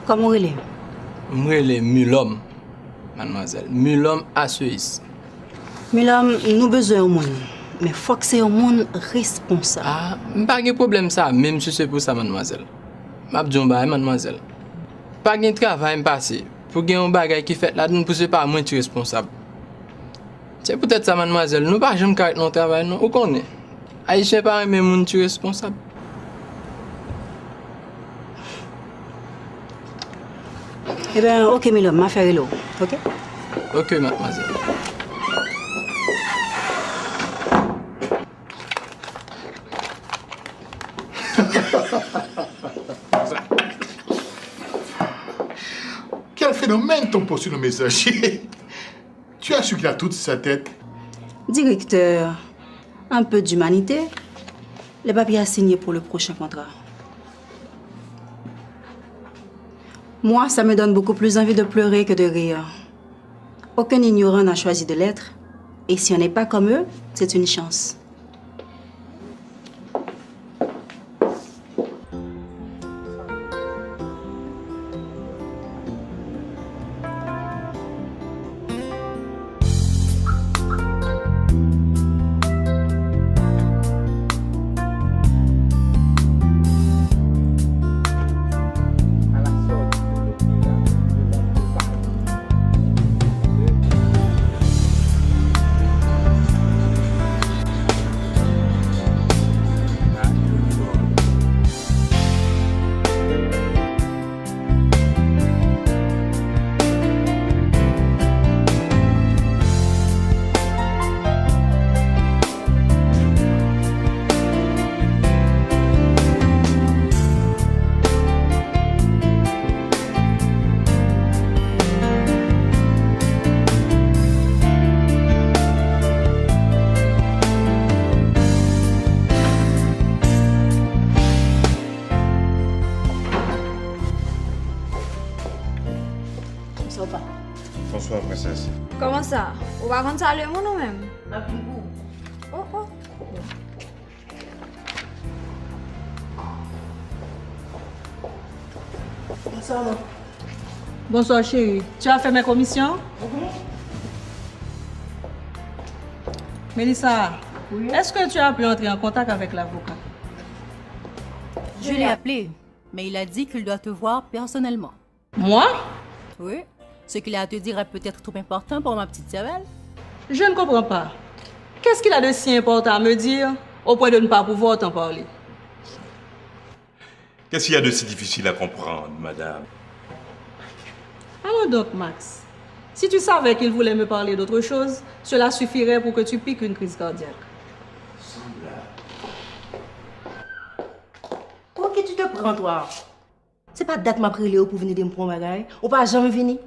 Comment il est? Moi, il est Mulhomme, mademoiselle. Mulhomme à Suisse. Milam, nous besoin au monde. Mais faut que c'est un monde responsable. Ah, pas de problème ça, même si c'est pour ça, mademoiselle. M'a dit mademoiselle. Pas de travail passé. Pour gagner un bagage qui fait là, nous ne pas moins responsable. C'est peut-être ça, mademoiselle. Nous pas jamais carré notre travail, non. Où qu'on est? Haïtien pas même monde responsable. Eh bien, ok, Milam, m'a fait l'eau. Ok? Ok, mademoiselle. Quel phénomène ton poste sur le messager? Tu as su qu'il a toute sa tête. Directeur, un peu d'humanité. Les papiers à signer pour le prochain contrat. Moi, ça me donne beaucoup plus envie de pleurer que de rire. Aucun ignorant n'a choisi de l'être. Et si on n'est pas comme eux, c'est une chance. Bonsoir, princesse. Comment ça? On va rendre ça le monde ou même? Oh, oh. Bonsoir, maman. Bonsoir chérie. Tu as fait mes commissions? Mélissa, est-ce que tu as pu entrer en contact avec l'avocat? Je l'ai appelé, mais il a dit qu'il doit te voir personnellement. Moi? Oui. Ce qu'il a à te dire est peut-être trop important pour ma petite cervelle. Je ne comprends pas. Qu'est-ce qu'il a de si important à me dire au point de ne pas pouvoir t'en parler? Qu'est-ce qu'il y a de si difficile à comprendre, madame? Alors donc, Max, si tu savais qu'il voulait me parler d'autre chose, cela suffirait pour que tu piques une crise cardiaque. Pour qui tu te prends, toi? C'est pas date m'a pris Léo pour venir me prendre bagaille. Ou pas jamais venir.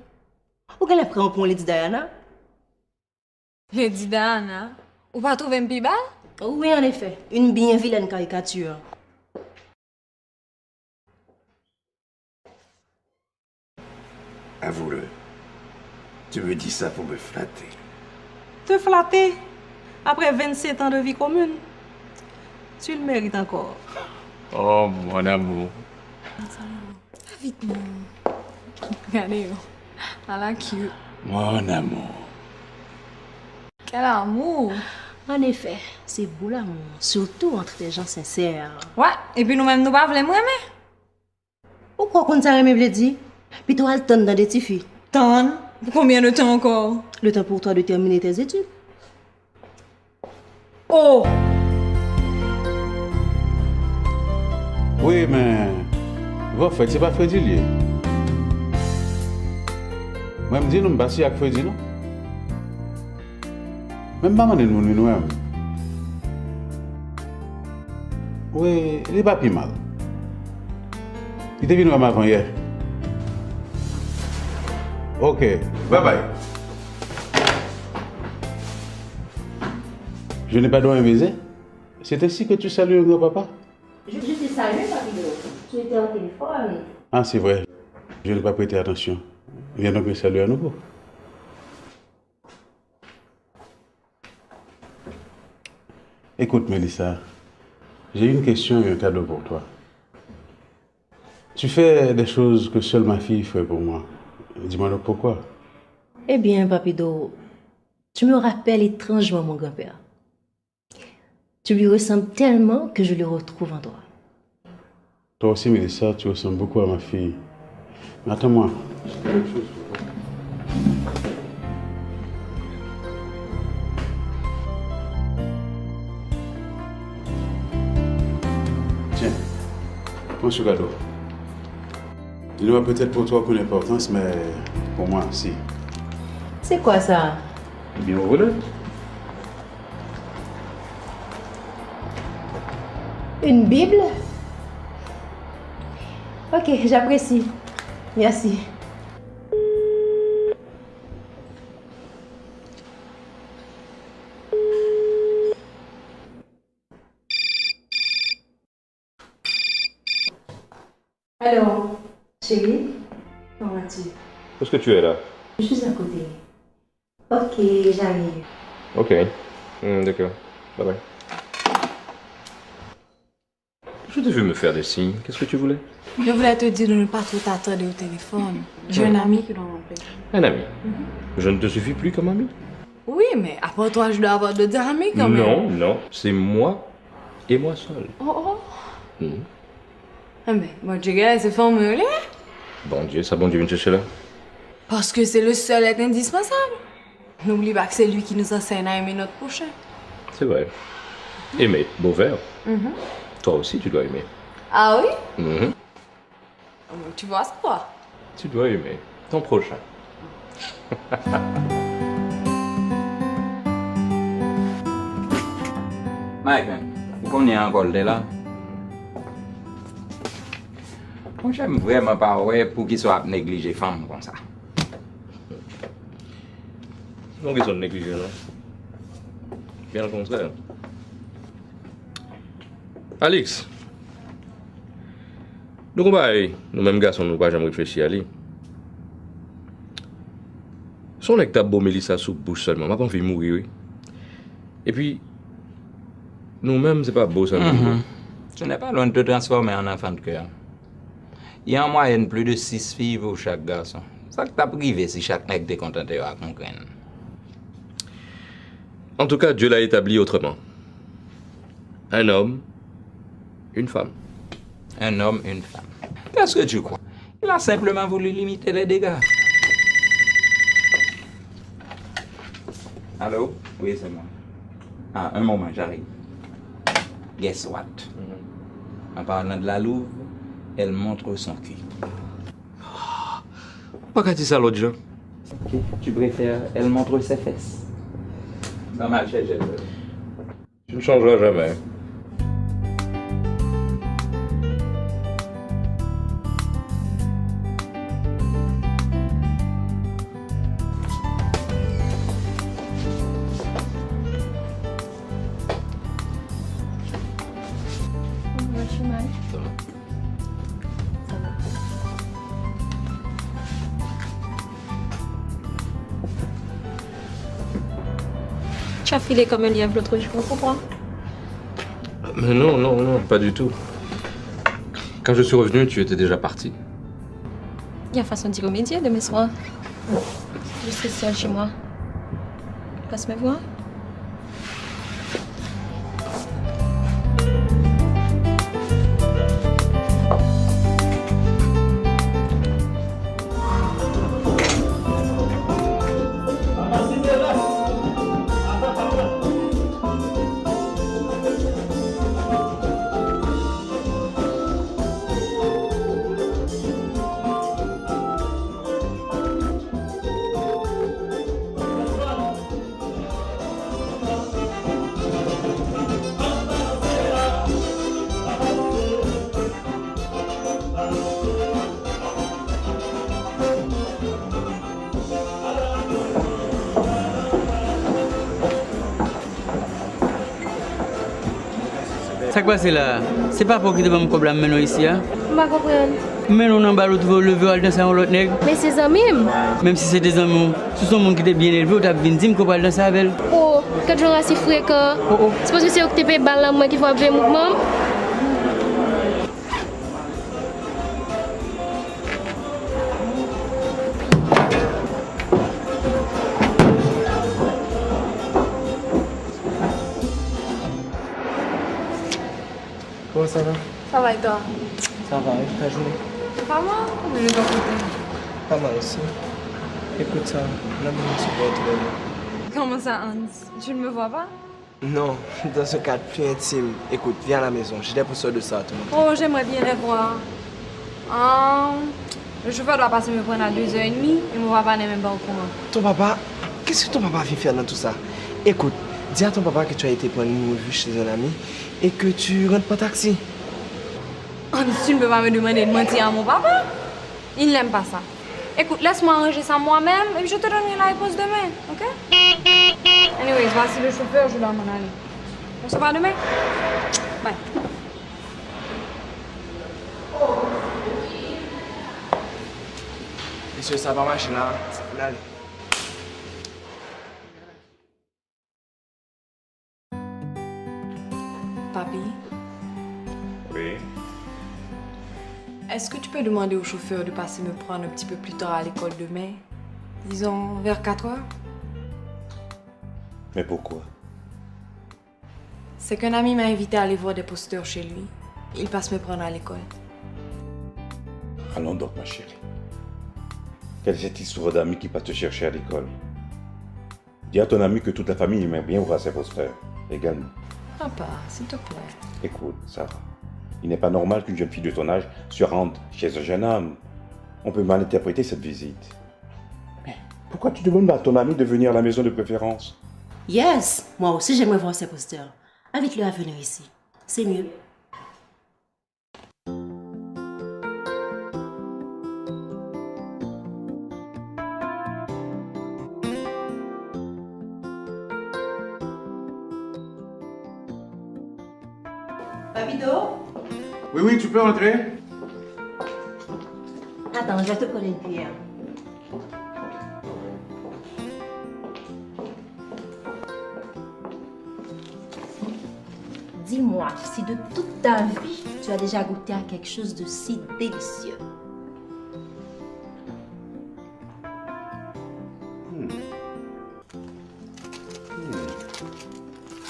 Ou qu'elle a pris pour Lady Diana? Lady Diana? Ou pas trouver un pibal? Oui, en effet. Une bien vilaine caricature. Avoue-le. Tu me dis ça pour me flatter. Te flatter après 27 ans de vie commune? Tu le mérites encore. Oh, mon amour. Vite, mon. Regardez, à la cute. Mon amour. Quel amour! En effet, c'est beau l'amour. Surtout entre des gens sincères. Ouais, et puis nous-mêmes, nous pas voulons aimer. Pourquoi qu'on t'a aimé, dit? Puis toi, le temps dans des petites filles. Tant? Pour combien de temps encore? Le temps pour toi de terminer tes études. Oh! Oui, mais... Vous faites, c'est pas Freddy lié. Moi, je me dis, nous ne pas si avec Freddy, non? Même pas demander nous-mêmes. Oui, il n'est pas plus mal. Il était venu avant hier. Ok, bye bye. Je n'ai pas droit à un baiser. C'est ainsi que tu salues le grand-papa? Je t'ai salué, papillon. Tu étais au téléphone. Ah, c'est vrai. Je n'ai pas prêté attention. Viens donc me saluer à nouveau. Écoute, Mélissa, j'ai une question et un cadeau pour toi. Tu fais des choses que seule ma fille ferait pour moi. Dis-moi donc pourquoi. Eh bien, Papido, tu me rappelles étrangement mon grand-père. Tu lui ressembles tellement que je le retrouve en toi. Toi aussi, Mélissa, tu ressembles beaucoup à ma fille. Mais attends-moi. J'ai quelque chose pour toi. Tiens, prends ce cadeau. Il n'aura peut-être pour toi aucune importance, mais pour moi, si. C'est quoi ça? Bien, voilà. Une Bible? Ok, j'apprécie. Merci. Alors, chérie, comment vas-tu? Où est-ce que tu es là? Je suis à côté. Ok, j'arrive. Ok. D'accord. Bye bye. Je t'ai vu me faire des signes. Qu'est-ce que tu voulais? Je voulais te dire de ne pas trop t'attendre au téléphone. J'ai un ami qui doit m'appeler. Un ami? Je ne te suffis plus comme ami? Oui, mais après toi, je dois avoir d'autres amis quand même. Non, non. C'est moi et moi seul. Oh, oh. Ah, mais bon Dieu, c'est formulé. Bon Dieu, ça bon Dieu vient te chercher là? Parce que c'est le seul être indispensable. N'oublie pas que c'est lui qui nous enseigne à aimer notre prochain. C'est vrai. Aimer, beau verbe. Toi aussi, tu dois aimer. Ah oui? Tu vois c'est quoi? Tu dois aimer ton prochain. Mike, pourquoi on est encore là? Moi, j'aime vraiment pas pour qu'ils soient négligés les femmes comme ça. Non, qu'ils sont négligés, non? Bien au contraire. Alex, nous mêmes garçons, nous pas jamais réfléchi à lui. Son nèg t'a beau Mélissa sous bouche seulement, m'a pas envie de mourir, oui. Et puis, nous-mêmes, c'est pas beau ça. Tu n'es pas loin de te transformer en enfant de cœur. Il y a en moyenne plus de 6 filles pour chaque garçon. Ça que t'as privé si chaque nègre t'est content de à comprendre. En tout cas, Dieu l'a établi autrement. Un homme, une femme. Un homme, une femme. Qu'est-ce que tu crois? Il a simplement voulu limiter les dégâts. Allô? Oui, c'est moi. Ah, un moment, j'arrive. Guess what? En parlant de la louve, elle montre son cul. Pas qu'à dire ça l'autre jour. Ok, tu préfères elle montre ses fesses? Dans ma chaise, je veux. Tu ne changeras jamais. Tu as filé comme un lièvre l'autre jour, pourquoi? Mais non, non, non, pas du tout. Quand je suis revenu, tu étais déjà parti. Il y a façon d'y remédier demain soir. Je serai seule chez moi. Passe me voir. Ça quoi c'est là? C'est pas pour qu'il y ait un problème maintenant ici, hein? Je ne comprends. Mais nous n'avons pas levé à danser avec l'autre nègre. Mais c'est amis. Même si c'est des amis, si c'est un monde qui est bien élevé, on a bien dit qu'on va danser avec elle. Oh, quand je suis si fréquent, c'est parce que c'est au TP balle moi qui faut appeler mouvement. Comment ça va? Ça va et toi? Ça va, et ta journée? Pas mal, mais je dois côté. Pas mal aussi. Écoute ça, là, mon support. Comment ça, Hans? Tu ne me vois pas? Non, dans un cadre plus intime. Écoute, viens à la maison, j'ai des pousseurs de ça à te montrer. Oh, j'aimerais bien les voir. Le chauffeur doit passer me prendre à 2h30 et mon papa n'est même pas au courant. Ton papa, qu'est-ce que ton papa vient faire dans tout ça? Écoute, dis à ton papa que tu as été prendre une revue chez un ami et que tu rentres par taxi. Hans, tu ne peux pas me demander de mentir à mon papa? Il n'aime pas ça. Écoute, laisse-moi arranger ça moi-même et puis je te donnerai la réponse demain, ok? Anyways, voici le chauffeur, je dois m'en aller. On se voit demain? Bye. Monsieur, ça va marcher là. Allez. Papi, Oui. est-ce que tu peux demander au chauffeur de passer me prendre un petit peu plus tard à l'école demain? Disons vers 4h? Mais pourquoi? C'est qu'un ami m'a invité à aller voir des posteurs chez lui. Il passe me prendre à l'école. Allons donc, ma chérie. Quelle est cette histoire d'amis qui passe te chercher à l'école? Dis à ton ami que toute la famille aimerait bien voir ses posters, également. Papa, s'il te plaît. Écoute, Sarah, il n'est pas normal qu'une jeune fille de ton âge se rende chez un jeune homme. On peut mal interpréter cette visite. Mais pourquoi tu demandes à ton ami de venir à la maison de préférence? Yes, moi aussi j'aimerais voir ces posters. Invite-le à venir ici. C'est mieux. Papido? Oui, tu peux entrer. Attends, je vais te prendre une cuillère. Dis-moi si de toute ta vie, tu as déjà goûté à quelque chose de si délicieux.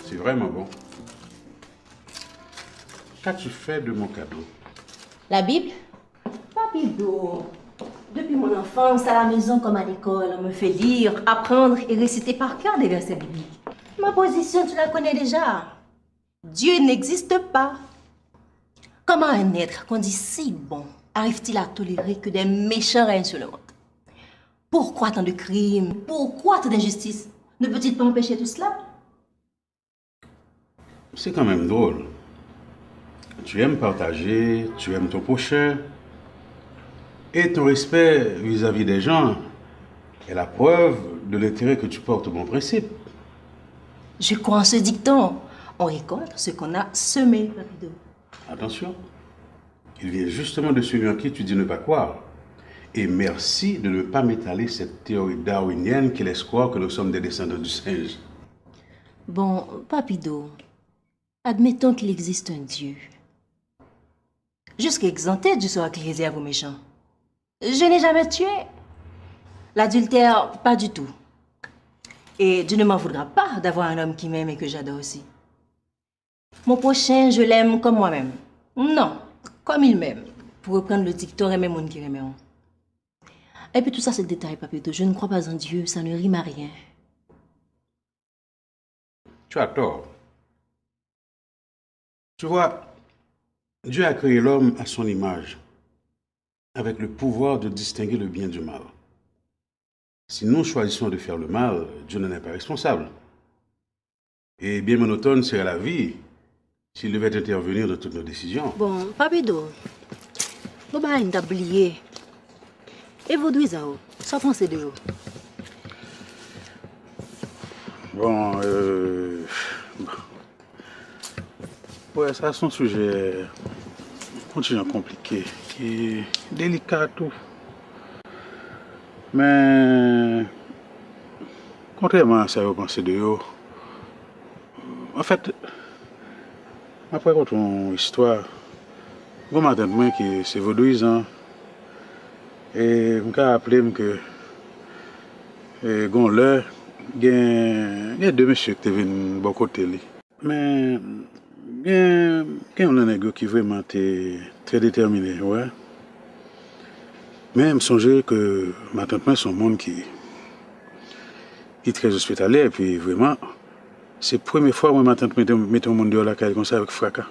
C'est vraiment bon. Qu'as-tu fait de mon cadeau? La Bible? Papido, depuis mon enfance, à la maison comme à l'école, on me fait lire, apprendre et réciter par cœur des versets bibliques. Ma position, tu la connais déjà. Dieu n'existe pas. Comment un être qu'on dit si bon arrive-t-il à tolérer que des méchants règnent sur le monde? Pourquoi tant de crimes? Pourquoi tant d'injustices? Ne peut-il pas empêcher tout cela? C'est quand même drôle. Tu aimes partager, tu aimes ton prochain. Et ton respect vis-à-vis des gens est la preuve de l'intérêt que tu portes au bon principe. Je crois en ce dicton. On récolte ce qu'on a semé, Papido. Attention, il vient justement de celui en qui tu dis ne pas croire. Et merci de ne pas m'étaler cette théorie darwinienne qui laisse croire que nous sommes des descendants du singe. Bon, Papido, admettons qu'il existe un Dieu. Jusqu'à exempter du sort qu'il réserve aux méchants. Je n'ai jamais tué. L'adultère, pas du tout. Et Dieu ne m'en voudra pas d'avoir un homme qui m'aime et que j'adore aussi. Mon prochain, je l'aime comme moi-même. Non, comme il m'aime. Pour reprendre le dicton, aimer monde qui aimeront. Et puis tout ça, c'est le détail, Papido. Je ne crois pas en Dieu, ça ne rime à rien. Tu as tort. Tu vois, Dieu a créé l'homme à son image, avec le pouvoir de distinguer le bien du mal. Si nous choisissons de faire le mal, Dieu n'en est pas responsable. Et bien monotone serait la vie s'il devait intervenir dans toutes nos décisions. Bon, Papido, vous m'avez oublié. Et vous deux, sans penser de vous. Bon, ouais, ça c'est un sujet compliqué, qui est délicat tout. Mais, contrairement à ça, vous pensez de vous, en fait, après votre histoire, vous m'entendez que c'est vaudouisant. Et je me rappelle que, il y a deux messieurs qui sont venus de côté. Mais, Quand on a un gars qui vraiment était très déterminé, ouais. Mais je me songeais que ma tante c'est un monde qui est très hospitalier, et puis vraiment, c'est la première fois que ma tante mettait un monde dehors la caille comme ça avec fracas.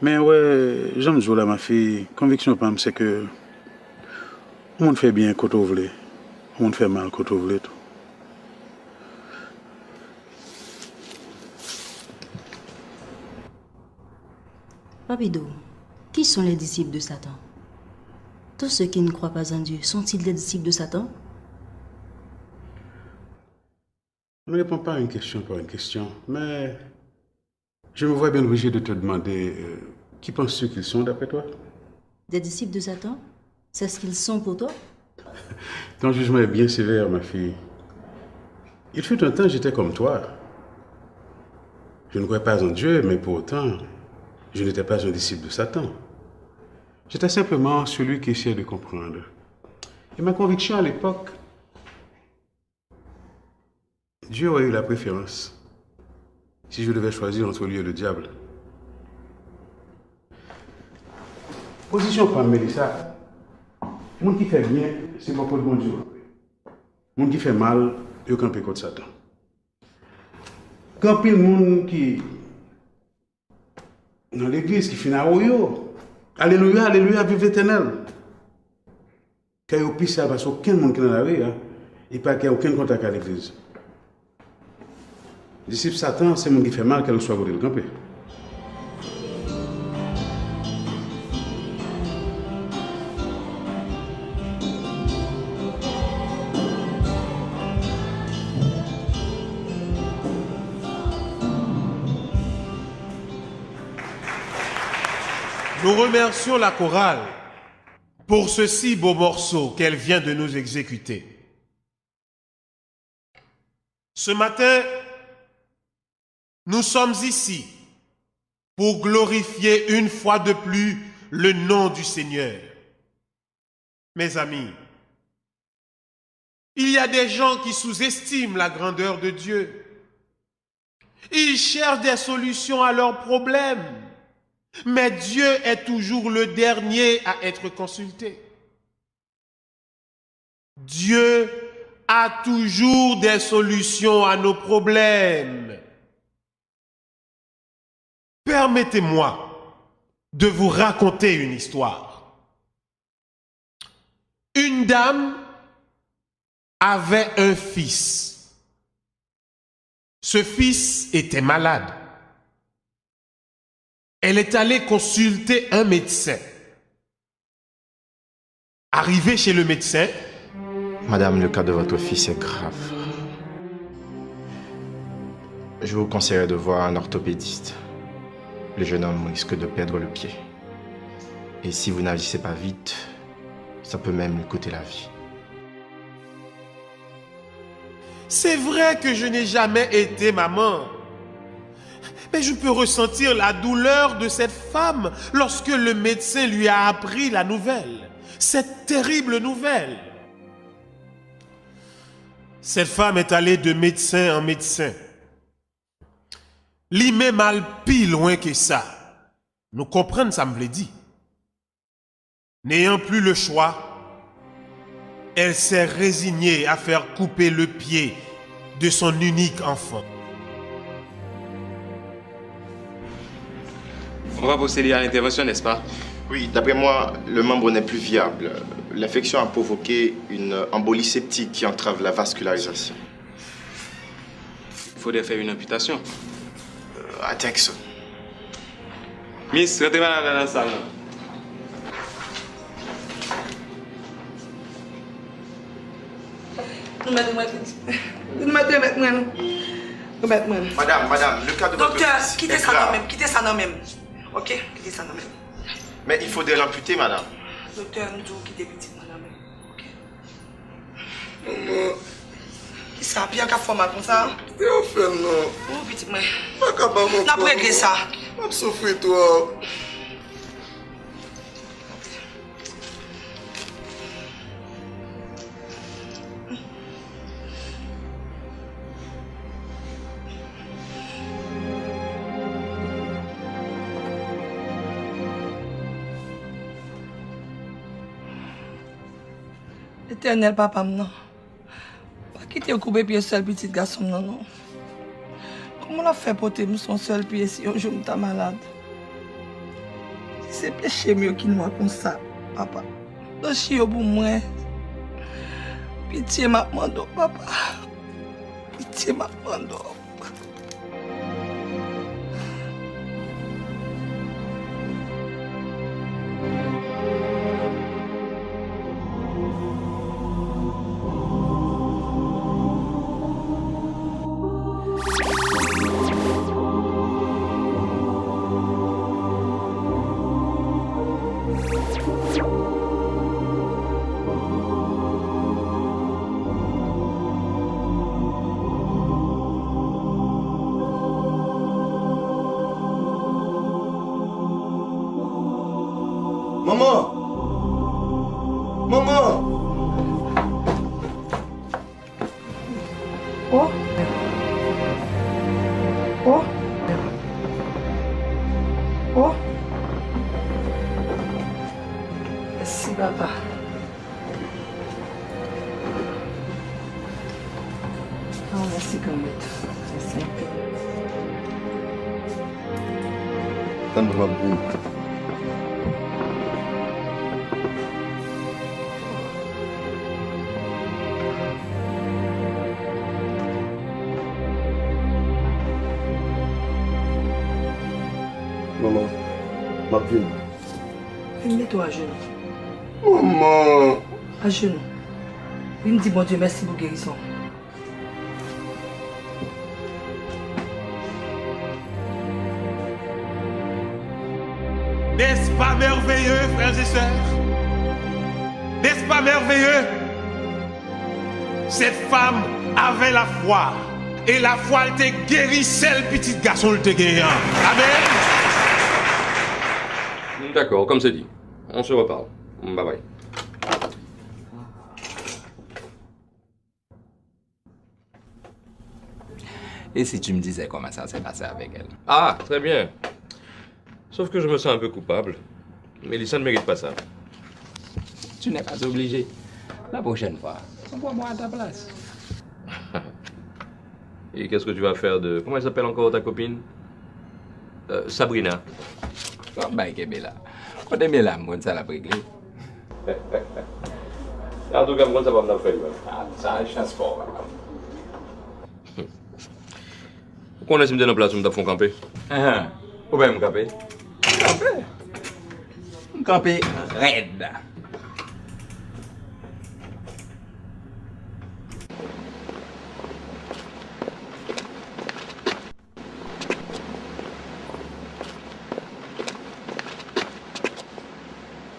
Mais ouais, j'aime jouer là, ma fille. Conviction, c'est que le monde fait bien quand on veut, le monde fait mal quand on veut. Papido, qui sont les disciples de Satan? Tous ceux qui ne croient pas en Dieu, sont-ils des disciples de Satan? On ne répond pas à une question par une question, mais je me vois bien obligé de te demander qui penses-tu qu'ils sont d'après toi? Des disciples de Satan? C'est ce qu'ils sont pour toi? Ton jugement est bien sévère, ma fille. Il fut un temps, j'étais comme toi. Je ne croyais pas en Dieu, mais pour autant, je n'étais pas un disciple de Satan. J'étais simplement celui qui essayait de comprendre. Et ma conviction à l'époque, Dieu aurait eu la préférence si je devais choisir entre lui et le diable. Position pour Mélissa. Le monde qui fait bien, c'est beaucoup de bon Dieu. Le monde qui fait mal, il campe contre Satan. Quand il y a le monde qui dans l'église qui finit à Oyo. Alléluia, alléluia, vive l'éternel. Quand il y a plus ça, parce qu'aucun monde qui est dans la rue, il n'y a aucun contact avec l'église. Disciple Satan, c'est le monde qui fait mal, qu'elle soit volée le camper. Nous remercions la chorale pour ce si beau morceau qu'elle vient de nous exécuter. Ce matin, nous sommes ici pour glorifier une fois de plus le nom du Seigneur. Mes amis, il y a des gens qui sous-estiment la grandeur de Dieu. Ils cherchent des solutions à leurs problèmes. Mais Dieu est toujours le dernier à être consulté. Dieu a toujours des solutions à nos problèmes. Permettez-moi de vous raconter une histoire. Une dame avait un fils. Ce fils était malade. Elle est allée consulter un médecin. Arrivée chez le médecin, Madame, le cas de votre fils est grave. Je vous conseillerais de voir un orthopédiste. Le jeune homme risque de perdre le pied. Et si vous n'agissez pas vite, ça peut même lui coûter la vie. c'est vrai que je n'ai jamais été maman. Mais je peux ressentir la douleur de cette femme lorsque le médecin lui a appris la nouvelle. Cette terrible nouvelle. Cette femme est allée de médecin en médecin. Li met mal pis loin que ça. Nous comprenons ça me l'a dit. N'ayant plus le choix, elle s'est résignée à faire couper le pied de son unique enfant. On va procéder à l'intervention, n'est-ce pas? Oui, d'après moi, le membre n'est plus viable. L'infection a provoqué une embolie septique qui entrave la vascularisation. Il faudrait faire une amputation. I think so. Miss, rentrez dans la salle. Madame, le cas de votre docteur, fils quittez est ça grave. non même, quittez ça non même. Ok, quittez ça non même. Mais il faudrait l'amputer, madame. Docteur, nous devons quitter petit madame. Ok. Qui ça, puis il y a qu'à faire mal comme ça? C'est au fait, non. Oh, petit moi. Pas capable de n'a pas réglé ça. Je souffre, toi. éternel papa, non. Pas quitter au couper pied seul petit garçon, non, non. Comment on a fait porter son seul pied si un jour je suis malade? C'est péché mieux qu'il nous comme ça, papa. Le chien pour moi. Pitié m'a demandé, papa. Pitié m'a demandé. Maman! Maman! Oh! Oh! Oh! Merci, papa. Oh, merci, Combette. Merci. Donne-moi beaucoup. Maman, ma plume. Mets-toi à genoux. Maman! À genoux. Il me dit, bon Dieu, merci pour guérison. N'est-ce pas merveilleux, frères et sœurs? N'est-ce pas merveilleux? Cette femme avait la foi. Et la foi, elle t'a guéri, celle petite garçon, elle t'a guéri. Amen. D'accord, comme c'est dit. On se reparle. Bye bye. Et si tu me disais comment ça s'est passé avec elle? Ah, très bien. Sauf que je me sens un peu coupable. Mélissa ne mérite pas ça. Tu n'es pas obligé. La prochaine fois, envoie-moi à ta place. Et qu'est-ce que tu vas faire de... Comment elle s'appelle encore ta copine? Sabrina. Comme bah, Bella. Quand tu es là, ça l'a réglé. En tout cas, moi, ça va me faire. Ah, ça, je chasse fort. Pourquoi on est dans la place où nous avons campé? Où bien me camper? Camper raide.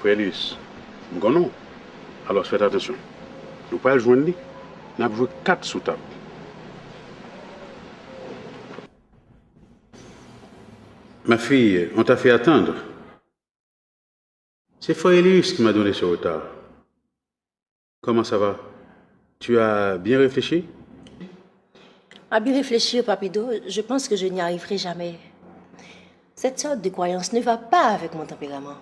Frère Luis, non. Alors faites attention. Nous ne pouvons pas le joindre. Nous avons joué 4 sous table. Ma fille, on t'a fait attendre. C'est Frère Luis qui m'a donné ce retard. Comment ça va? Tu as bien réfléchi? À bien réfléchir, Papido, je pense que je n'y arriverai jamais. Cette sorte de croyance ne va pas avec mon tempérament.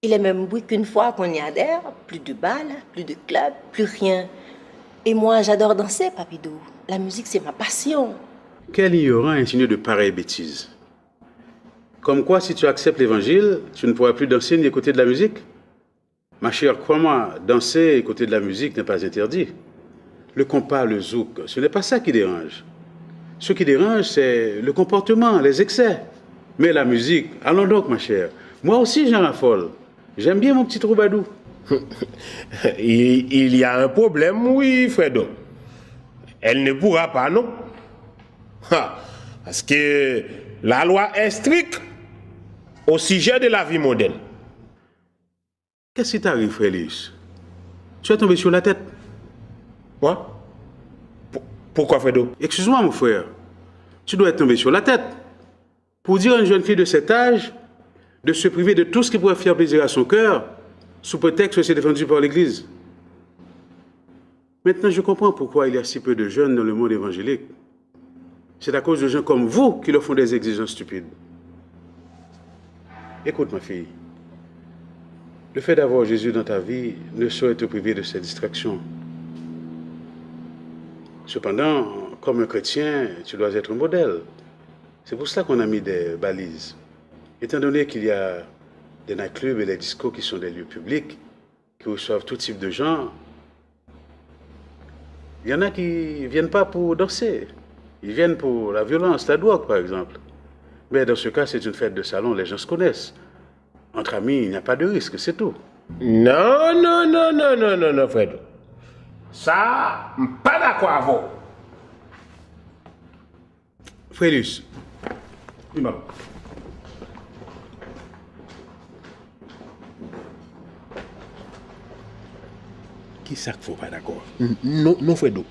Il est même bruit qu'une fois qu'on y adhère, plus de balles, plus de clubs, plus rien. Et moi, j'adore danser, Papido. La musique, c'est ma passion. Quel ignorant insinué de pareilles bêtises? Comme quoi, si tu acceptes l'évangile, tu ne pourras plus danser ni écouter de la musique? Ma chère, crois-moi, danser et écouter de la musique n'est pas interdit. Le compas, le zouk, ce n'est pas ça qui dérange. Ce qui dérange, c'est le comportement, les excès. Mais la musique, allons donc, ma chère. Moi aussi, j'en raffole. J'aime bien mon petit troubadour. Il y a un problème, oui, Fredo. Elle ne pourra pas, non? Parce que la loi est stricte au sujet de la vie moderne. Qu'est-ce qui t'arrive, frère Luis? Tu es tombé sur la tête. Quoi? Pourquoi, Fredo? Excuse-moi, mon frère. Tu dois être tombé sur la tête. Pour dire à une jeune fille de cet âge de se priver de tout ce qui pourrait faire plaisir à son cœur, sous prétexte que c'est défendu par l'Église. Maintenant, je comprends pourquoi il y a si peu de jeunes dans le monde évangélique. C'est à cause de gens comme vous qui leur font des exigences stupides. Écoute, ma fille. Le fait d'avoir Jésus dans ta vie ne saurait te priver de ses distractions. Cependant, comme un chrétien, tu dois être un modèle. C'est pour cela qu'on a mis des balises. Étant donné qu'il y a des nightclubs et des discos qui sont des lieux publics, qui reçoivent tout type de gens, il y en a qui ne viennent pas pour danser. Ils viennent pour la violence, la drogue par exemple. Mais dans ce cas, c'est une fête de salon, les gens se connaissent. Entre amis, il n'y a pas de risque, c'est tout. Non, non, non, non, non, non, non, Fredo. Ça, je ne suis pas d'accord avec vous. Frédus, dis-moi. Qui ça qu'il faut pas d'accord? Non, non, Fredo.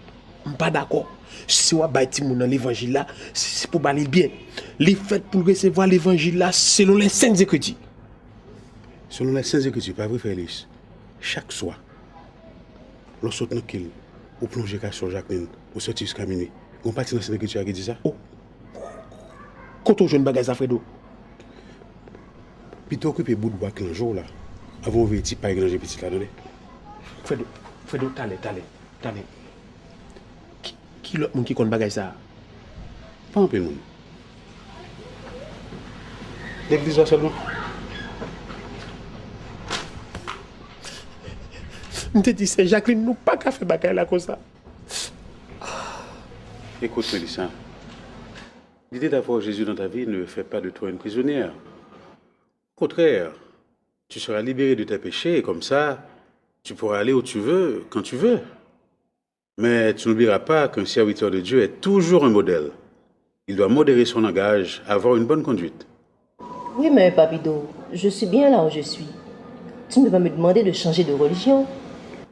Je ne suis pas d'accord. Si on va dans l'évangile là, c'est pour parler bien. Les fêtes pour recevoir l'évangile là selon les saintes écritures. Selon les saintes écritures, pas vrai, Félix? Chaque soir, lorsqu'on est tranquille, on plonge sur Jacqueline, on sort jusqu'à minuit. On partit dans cette écriture qui dit ça? Oh! Quand on joue une bagaille à Fredo? Puis tu occupes bout de bois un jour là, avant de venir pas granger petit là, donné. Fredo, t'allez. Qui l'autre monde qui compte bagaille ça? Pas un peu de monde. L'église seulement. Je te dis, c'est Jacqueline, nous pas qu'à faire bagaille là comme ça. Écoute, Mélissa. L'idée d'avoir Jésus dans ta vie ne fait pas de toi une prisonnière. Au contraire, tu seras libéré de tes péchés et comme ça, tu pourras aller où tu veux, quand tu veux. Mais tu n'oublieras pas qu'un serviteur de Dieu est toujours un modèle. Il doit modérer son langage, avoir une bonne conduite. Oui, mais Papido, je suis bien là où je suis. Tu ne peux pas me demander de changer de religion.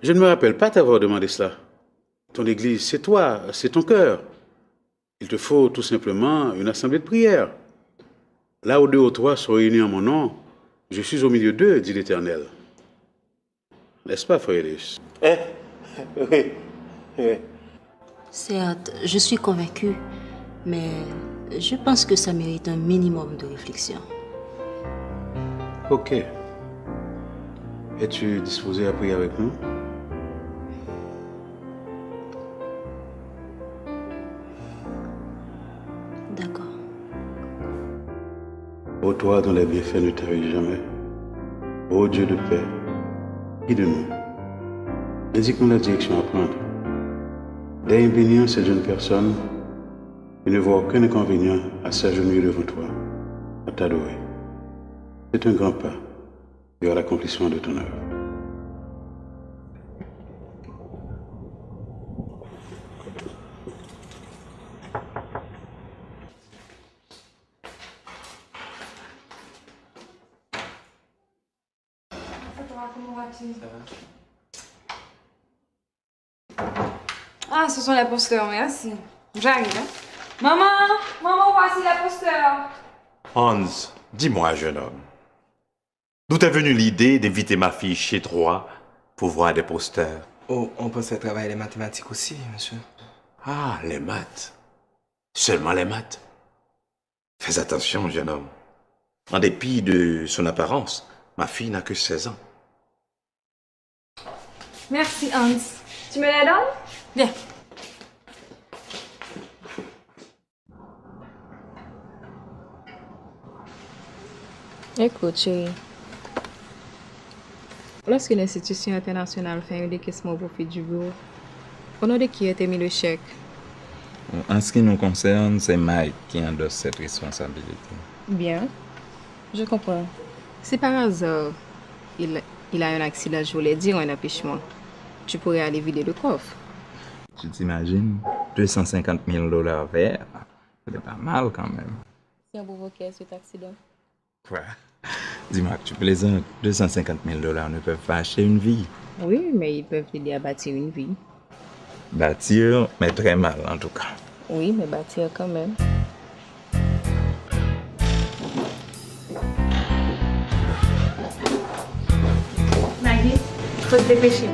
Je ne me rappelle pas t'avoir demandé cela. Ton église, c'est toi, c'est ton cœur. Il te faut tout simplement une assemblée de prière. Là où deux ou trois sont réunis en mon nom, je suis au milieu d'eux, dit l'Éternel. N'est-ce pas, Frédéric? Oui. Certes, je suis convaincue, mais je pense que ça mérite un minimum de réflexion. Ok. Es-tu disposé à prier avec nous? D'accord. Ô toi dont les bienfaits ne tarissent jamais, ô Dieu de paix, guide-nous. Indique-nous la direction à prendre. Daigne bénir cette jeune personne et ne vois aucun inconvénient à s'agenouiller devant toi, à t'adorer. C'est un grand pas vers l'accomplissement de ton œuvre. Ah, ce sont les posters, merci. J'arrive. Hein? Maman, voici les posters. Hans, dis-moi, jeune homme, d'où t'est venue l'idée d'inviter ma fille chez toi pour voir des posters? Oh, on pensait travailler les mathématiques aussi, monsieur. Ah, les maths. Seulement les maths. Fais attention, jeune homme. En dépit de son apparence, ma fille n'a que 16 ans. Merci, Hans. Tu me les donnes? Viens. Écoute, chérie. Lorsque l'institution internationale fait un décaissement au profit du bureau, au nom de qui a été mis le chèque? En ce qui nous concerne, c'est Mike qui endosse cette responsabilité. Bien. Je comprends. Si par hasard, il a un accident, je voulais dire un empêchement, tu pourrais aller vider le coffre. Tu t'imagines? 250 000 $ verts. C'est pas mal quand même. Si on provoquait cet accident. Quoi? Dis-moi que tu plaisantes. 250 000 $ ne peuvent pas acheter une vie. Oui, mais ils peuvent t'aider à bâtir une vie. Bâtir, mais très mal en tout cas. Oui, mais bâtir quand même. Maggie, faut te dépêcher.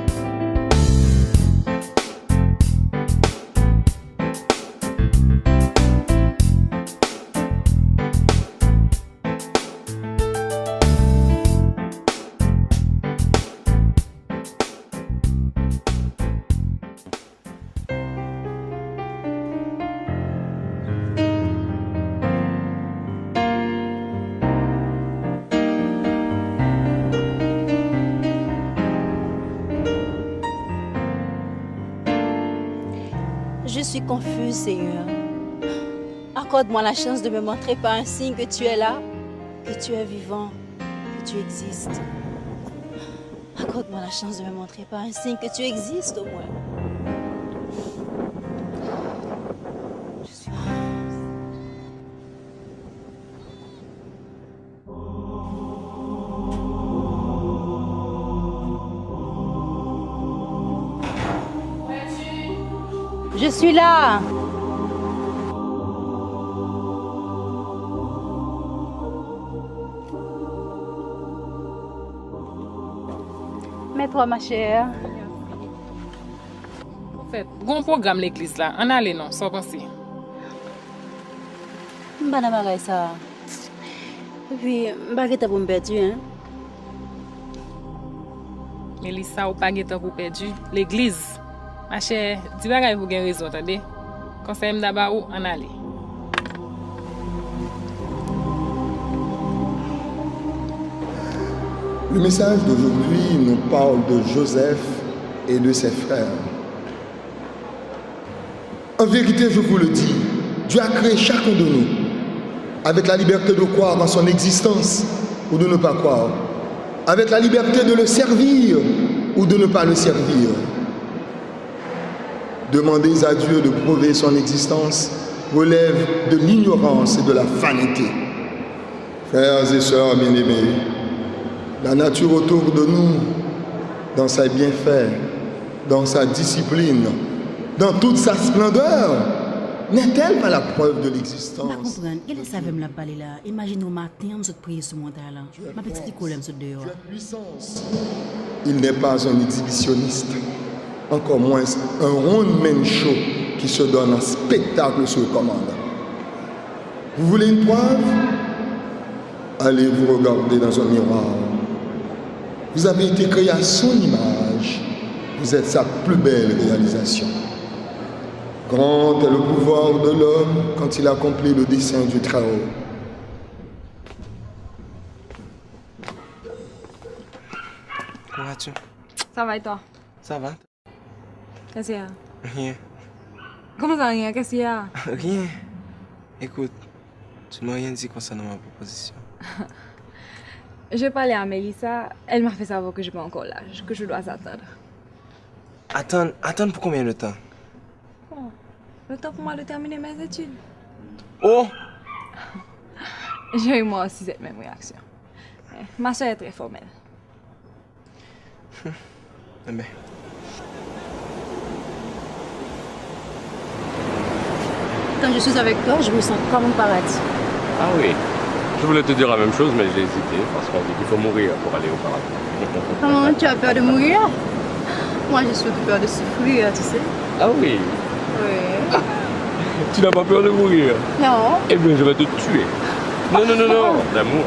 suis confuse, Seigneur. Accorde-moi la chance de me montrer par un signe que tu es là, que tu es vivant, que tu existes. Accorde-moi la chance de me montrer par un signe que tu existes au moins. Je suis Je suis là. Mets-toi, ma chère. En fait, bon programme l'église là. On allait non, sans penser. Mbana bagay ça. Et puis, mbagay ta pour me perdre, hein? Mélissa, ou pas guetta pour perdu. L'église. Ma chère, dis bagay pour gagner raison, attendez. Conseil m'daba ou on allait. Le message d'aujourd'hui nous parle de Joseph et de ses frères. En vérité, je vous le dis, Dieu a créé chacun de nous avec la liberté de croire en son existence ou de ne pas croire, avec la liberté de le servir ou de ne pas le servir. Demander à Dieu de prouver son existence relève de l'ignorance et de la vanité. Frères et sœurs bien-aimés, la nature autour de nous, dans ses bienfaits, dans sa discipline, dans toute sa splendeur, n'est-elle pas la preuve de l'existence? Je comprends. Quelle est ça veut me la parler là? Imagine au matin, on se prie sur mon talent. Ma petite colère me dehors. Il n'est pas un exhibitionniste, encore moins un one-man show qui se donne un spectacle sur commande. Vous voulez une preuve? Allez vous regarder dans un miroir. Vous avez été créé à son image. Vous êtes sa plus belle réalisation. Grand est le pouvoir de l'homme quand il accomplit le dessein du Très-Haut. Comment vas-tu? Ça va et toi? Ça va? Qu'est-ce qu'il y a? Rien. Comment ça rien? Qu'est-ce qu'il y a? Rien. Écoute, tu ne m'as rien dit concernant ma proposition. J'ai parlé à Mélissa, elle m'a fait savoir que je n'ai pas encore l'âge, que je dois attendre. Attendre pour combien de temps? Bon, le temps pour moi de terminer mes études. Oh! J'ai eu moi aussi cette même réaction. Ma soeur est très formelle. Eh bien. Quand je suis avec toi, je me sens comme un paradis. Ah oui. Je voulais te dire la même chose, mais j'ai hésité parce qu'on dit qu'il faut mourir pour aller au paradis. Comment tu as peur de mourir? Moi, j'ai surtout peur de souffrir, tu sais. Ah oui? Oui. Tu n'as pas peur de mourir? Non. Eh bien, je vais te tuer. Non, non, non, non. D'amour.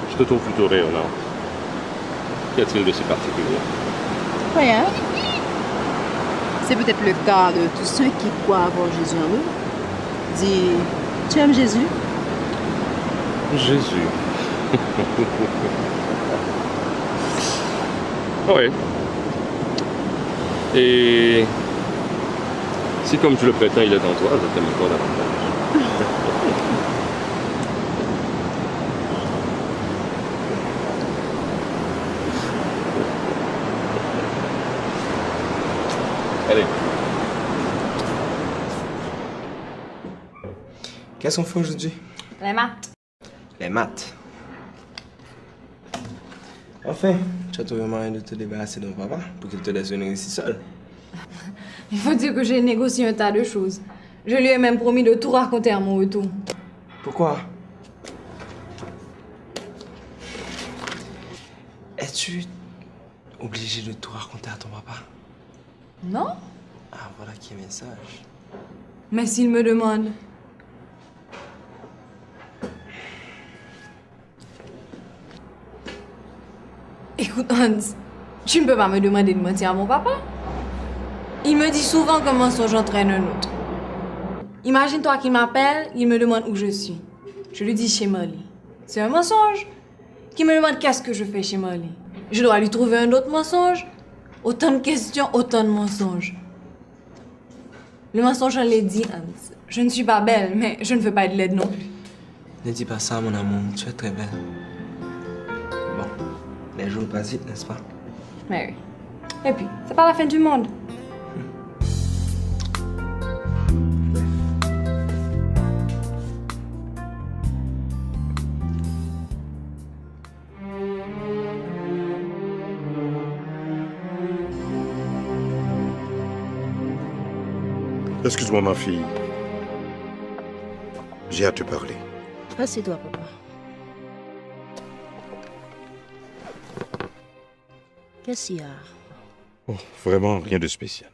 Je te trouve plutôt rayonnant. Qu'y a-t-il de si particulier? Rien. C'est peut-être le cas de tous ceux qui croient avoir Jésus en eux. Dis, tu aimes Jésus? Jésus. Oui. Et si comme tu le prétends, il est en toi, je t'aime encore davantage. Allez. Qu'est-ce qu'on fait aujourd'hui? Les maths. Les maths. Enfin, tu as trouvé moyen de te débarrasser de ton papa pour qu'il te laisse venir ici seul. Il faut dire que j'ai négocié un tas de choses. Je lui ai même promis de tout raconter à mon retour. Pourquoi? Es-tu obligé de tout raconter à ton papa? Non? Ah, voilà qui est le message. Mais s'il me demande... Écoute, Hans, tu ne peux pas me demander de mentir à mon papa. Il me dit souvent qu'un mensonge entraîne un autre. Imagine-toi qu'il m'appelle, il me demande où je suis. Je lui dis chez Molly. C'est un mensonge. Qui me demande qu'est-ce que je fais chez Marley. Je dois lui trouver un autre mensonge. Autant de questions, autant de mensonges. Le mensonge, je l'ai dit, Hans. Je ne suis pas belle, mais je ne veux pas être laide non plus. Ne dis pas ça, mon amour. Tu es très belle. Bon, les jours passent vite, n'est-ce pas? Mais oui. Et puis, c'est pas la fin du monde. Excuse-moi, ma fille. J'ai à te parler. Assieds-toi, papa. Qu'est-ce qu'il y a? Oh, vraiment rien de spécial.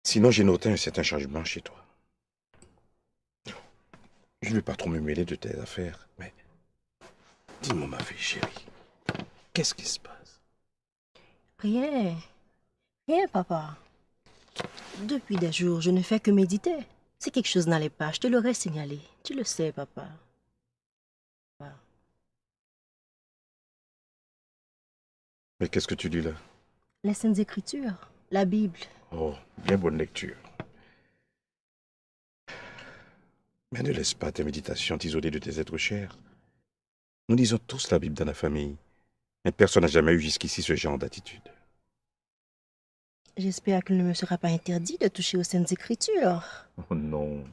Sinon, j'ai noté un certain changement chez toi. Je ne vais pas trop me mêler de tes affaires, mais dis-moi, ma fille chérie, qu'est-ce qui se passe? Rien. Rien, papa. Depuis des jours, je ne fais que méditer. Si quelque chose n'allait pas, je te l'aurais signalé. Tu le sais, papa. Mais qu'est-ce que tu lis là? Les Saintes Écritures, la Bible. Oh, bien bonne lecture. Mais ne laisse pas tes méditations t'isoler de tes êtres chers. Nous lisons tous la Bible dans la famille, mais personne n'a jamais eu jusqu'ici ce genre d'attitude. J'espère qu'il ne me sera pas interdit de toucher aux Saintes Écritures. Oh non.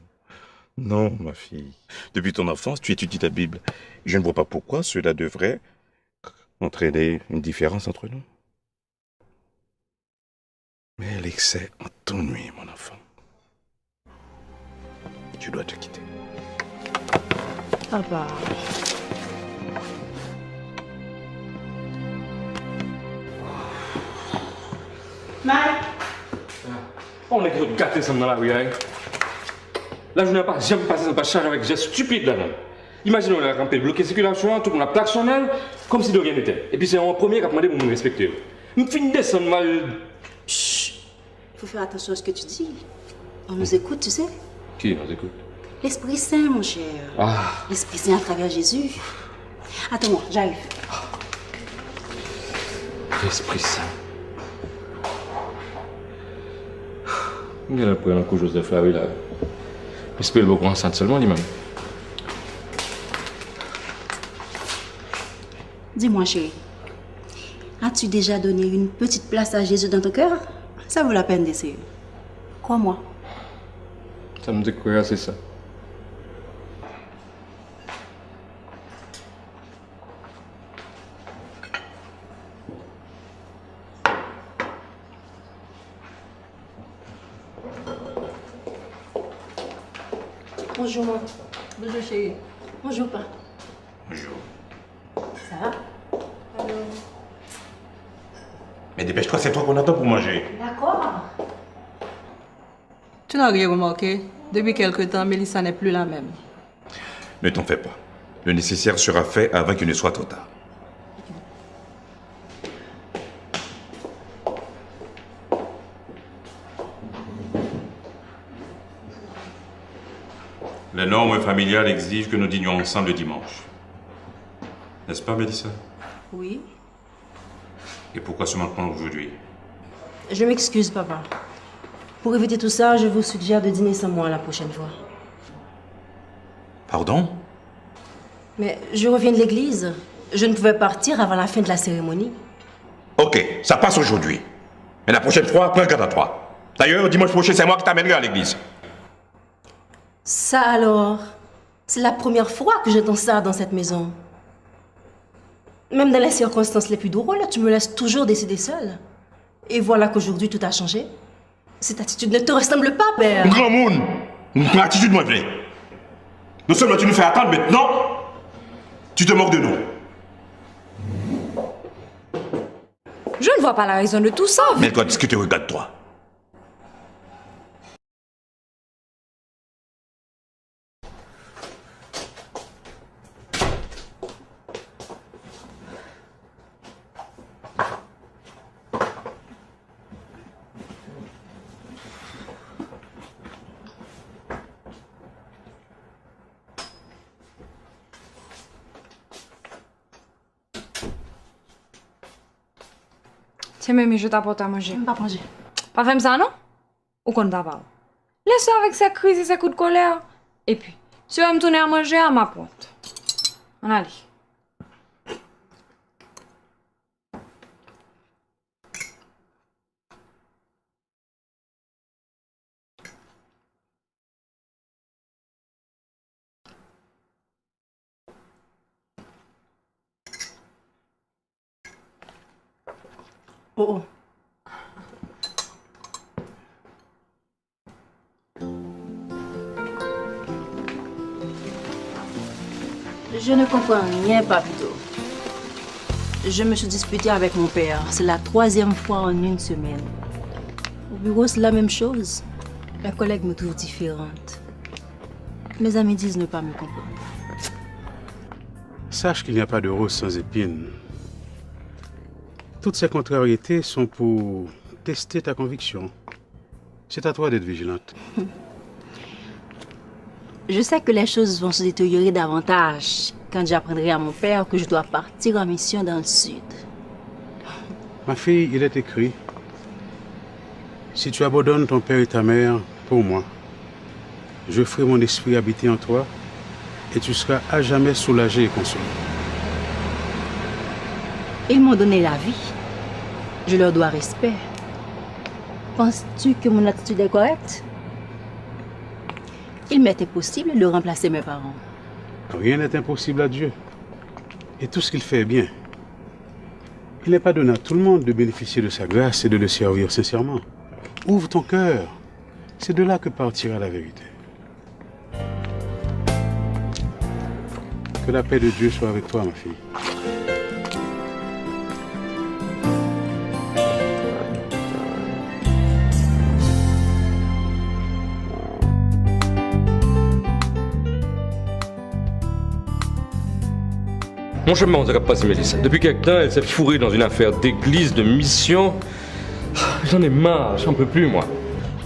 Non, ma fille. Depuis ton enfance, tu étudies la Bible. Je ne vois pas pourquoi cela devrait entraîner une différence entre nous. Mais l'excès en t'ennuie, mon enfant. Tu dois te quitter. Papa. Mike! On est gâtés ensemble dans la rue, hein? La journée n'a pas jamais passé sans pas charger avec des gestes stupides là-dedans. Imaginez, on a campé, bloqué la circulation, tout le monde a klaxonné, comme si de rien n'était. Et puis c'est un premier qui a demandé pour nous respecter. Je finis de descendre mal. Chut! Il faut faire attention à ce que tu dis. On nous écoute, tu sais? Qui nous écoute? L'Esprit Saint, mon cher. Ah! L'Esprit Saint à travers Jésus. Attends-moi, j'arrive. L'Esprit Saint. Il a pris un coup Joseph là, oui, là. J'espère qu'il va prendre enceinte seulement lui-même. Dis-moi, chérie, as-tu déjà donné une petite place à Jésus dans ton cœur? Ça vaut la peine d'essayer. Crois-moi. Ça me dit quoi, c'est ça? Bonjour, maman. Bonjour, chérie. Bonjour, papa. Bonjour. Ça va? Allô? Mais dépêche-toi, c'est toi qu'on attend pour manger. D'accord. Tu n'as rien remarqué? Depuis quelque temps, Mélissa n'est plus la même. Ne t'en fais pas. Le nécessaire sera fait avant qu'il ne soit trop tard. Les normes familiales exigent que nous dînions ensemble le dimanche. N'est-ce pas, Mélissa? Oui. Et pourquoi ce manquement aujourd'hui? Je m'excuse, papa. Pour éviter tout ça, je vous suggère de dîner sans moi la prochaine fois. Pardon? Mais je reviens de l'église. Je ne pouvais partir avant la fin de la cérémonie. Ok, ça passe aujourd'hui. Mais la prochaine fois, prends garde à toi. D'ailleurs, dimanche prochain, c'est moi qui t'amènerai à l'église. Ça alors, c'est la première fois que j'entends ça dans cette maison. Même dans les circonstances les plus drôles, tu me laisses toujours décider seule. Et voilà qu'aujourd'hui, tout a changé. Cette attitude ne te ressemble pas, père. Grand monde, une attitude moins vraie. Non seulement tu nous fais attendre, maintenant, tu te moques de nous. Je ne vois pas la raison de tout ça. Mais toi, discuter, regarde-toi. Tiens, mais je t'apporte à manger. Pas manger. Pas faire ça, non? Ou qu'on t'a parlé? Laisse avec sa crise et ses coups de colère. Et puis, si tu veux me tourner à manger, à ma porte. On allait. Oh. Je ne comprends rien, Papito. Je me suis disputée avec mon père. C'est la 3e fois en une semaine. Au bureau, c'est la même chose. Mes collègues me trouvent différente. Mes amis disent ne pas me comprendre. Sache qu'il n'y a pas de rose sans épines. Toutes ces contrariétés sont pour tester ta conviction. C'est à toi d'être vigilante. Je sais que les choses vont se détériorer davantage quand j'apprendrai à mon père que je dois partir en mission dans le sud. Ma fille, il est écrit, si tu abandonnes ton père et ta mère pour moi, je ferai mon esprit habiter en toi et tu seras à jamais soulagé et consolé. Ils m'ont donné la vie. Je leur dois respect. Penses-tu que mon attitude est correcte? Il m'était possible de remplacer mes parents. Rien n'est impossible à Dieu. Et tout ce qu'il fait est bien. Il n'est pas donné à tout le monde de bénéficier de sa grâce et de le servir sincèrement. Ouvre ton cœur. C'est de là que partira la vérité. Que la paix de Dieu soit avec toi, ma fille. Mon chemin, on ne pas si Mélissa. Depuis quelque temps, elle s'est fourrée dans une affaire d'église, de mission. J'en ai marre, j'en peux plus, moi.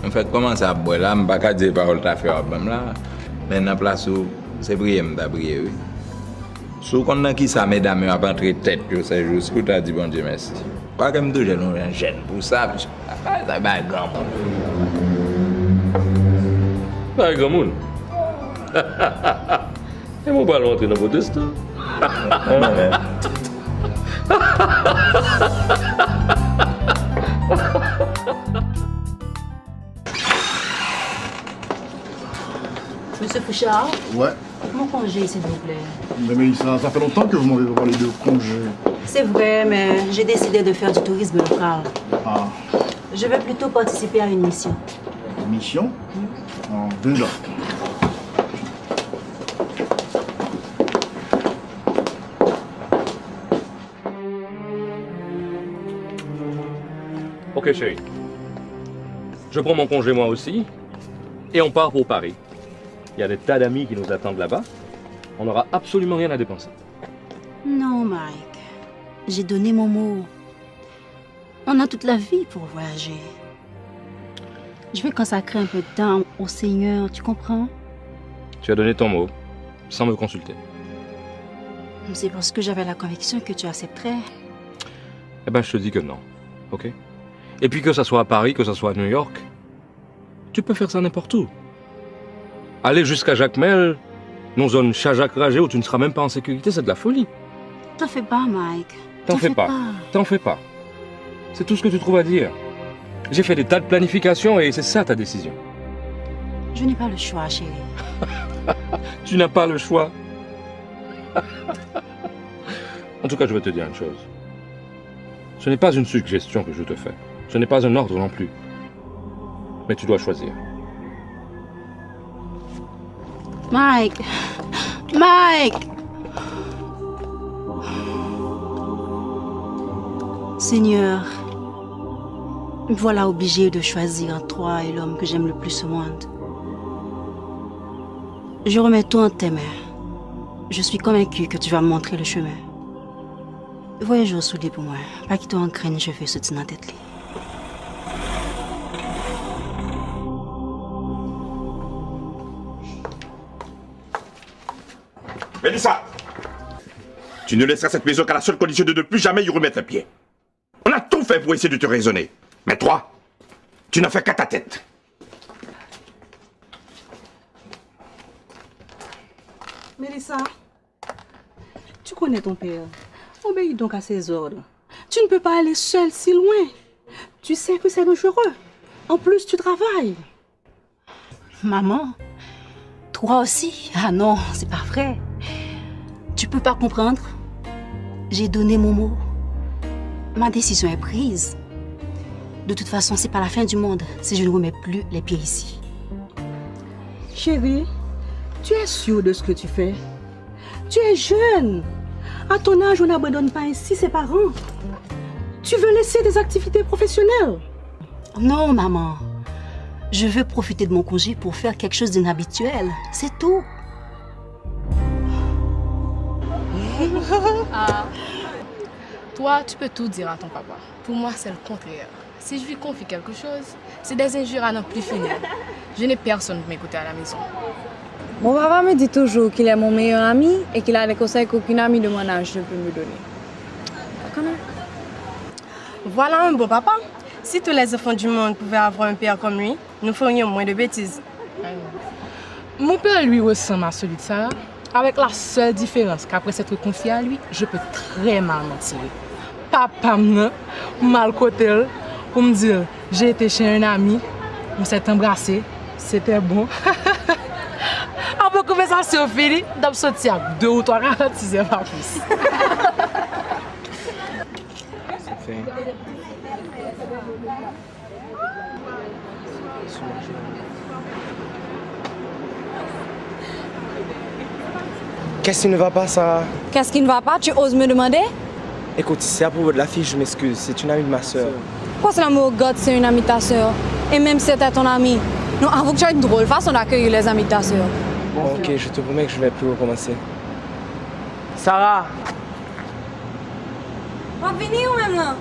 En fait, comment ça boit là? Je ne peux pas dire parole ta fait là. Mais dans la place où c'est prier, je prier, oui. Si on a qui ça, mesdames, on va entrer tête, c'est juste que tu as dit bon Dieu merci. Pas comme deux jeunes, on gêne pour ça, ça va être grand monde. Pas grand monde. Et mon ballon entrer dans vos destins. Monsieur Fouchard? Ouais. Mon congé, s'il vous plaît. Mais ça fait longtemps que vous m'avez parlé de congé. C'est vrai, mais j'ai décidé de faire du tourisme local. Ah. Je vais plutôt participer à une mission. Une mission? En déjà. Ok, chérie. Je prends mon congé moi aussi et on part pour Paris. Il y a des tas d'amis qui nous attendent là-bas. On n'aura absolument rien à dépenser. Non, Mike. J'ai donné mon mot. On a toute la vie pour voyager. Je vais consacrer un peu de temps au Seigneur, tu comprends? Tu as donné ton mot, sans me consulter. C'est parce que j'avais la conviction que tu accepterais. Eh ben, je te dis que non, ok? Et puis que ça soit à Paris, que ça soit à New York, tu peux faire ça n'importe où. Aller jusqu'à Jacmel, dans zone Chajak-Ragé où tu ne seras même pas en sécurité, c'est de la folie. T'en fais pas, Mike. T'en fais pas. T'en fais pas. C'est tout ce que tu trouves à dire. J'ai fait des tas de planifications et c'est ça ta décision. Je n'ai pas le choix, chérie. Tu n'as pas le choix. En tout cas, je vais te dire une chose. Ce n'est pas une suggestion que je te fais. Ce n'est pas un ordre non plus. Mais tu dois choisir. Mike! Mike! Seigneur, me voilà obligée de choisir entre toi et l'homme que j'aime le plus au monde. Je remets tout en tes mains. Je suis convaincue que tu vas me montrer le chemin. Voyage au soudé pour moi. Pas qu'il t'en craigne, je fais ce dans la tête. Mélissa, tu ne laisseras cette maison qu'à la seule condition de ne plus jamais y remettre un pied. On a tout tout fait pour essayer de te raisonner. Mais toi, tu n'as fait qu'à ta tête. Mélissa, tu connais ton père. Obéis donc à ses ordres. Tu ne peux pas aller seule si loin. Tu sais que c'est dangereux. En plus, tu travailles. Maman, toi aussi? Ah non, c'est pas vrai. Tu peux pas comprendre. J'ai donné mon mot. Ma décision est prise. De toute façon, c'est pas la fin du monde si je ne remets plus les pieds ici. Chérie, tu es sûre de ce que tu fais? Tu es jeune. À ton âge, on n'abandonne pas ainsi ses parents. Tu veux laisser des activités professionnelles? Non, maman. Je veux profiter de mon congé pour faire quelque chose d'inhabituel. C'est tout. Ah, toi, tu peux tout dire à ton papa. Pour moi, c'est le contraire. Si je lui confie quelque chose, c'est des injures à n'en plus finir. Je n'ai personne pour m'écouter à la maison. Mon papa me dit toujours qu'il est mon meilleur ami et qu'il a des conseils qu'aucun ami de mon âge ne peut me donner. Voilà un beau papa. Si tous les enfants du monde pouvaient avoir un père comme lui, nous ferions moins de bêtises. Mon père, lui, ressemble à celui de Sarah, avec la seule différence qu'après s'être confié à lui, je peux très mal m'en tirer. Papa mal côté pour me dire j'ai été chez un ami, on s'est embrassé, c'était bon. Après conversation finie, d'ab sorti à 2 ou 3 ralentissements par plus. Qu'est-ce qui ne va pas, Sarah? Qu'est-ce qui ne va pas? Tu oses me demander? Écoute, si c'est à propos de la fille, je m'excuse. C'est une amie de ma soeur. Pourquoi c'est l'amour God, c'est une amie de ta soeur? Et même si c'était ton ami. Non, avoue que tu as une drôle façon d'accueillir les amis de ta soeur. Bon, ok, je te promets que je ne vais plus recommencer. Sarah! On va venir ou même là?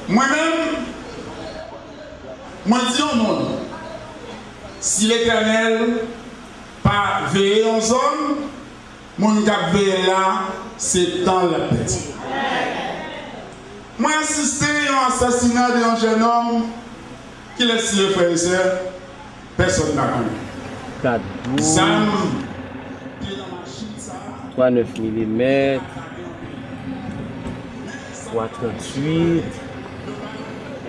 Moi-même, moi dis au monde, si l'Éternel pas veillé aux hommes, mon cap veillé là, c'est dans la paix. Moi assisté à l'assassinat d'un jeune homme qui laisse le frère et soeur, personne n'a connu. 39 mm, 338.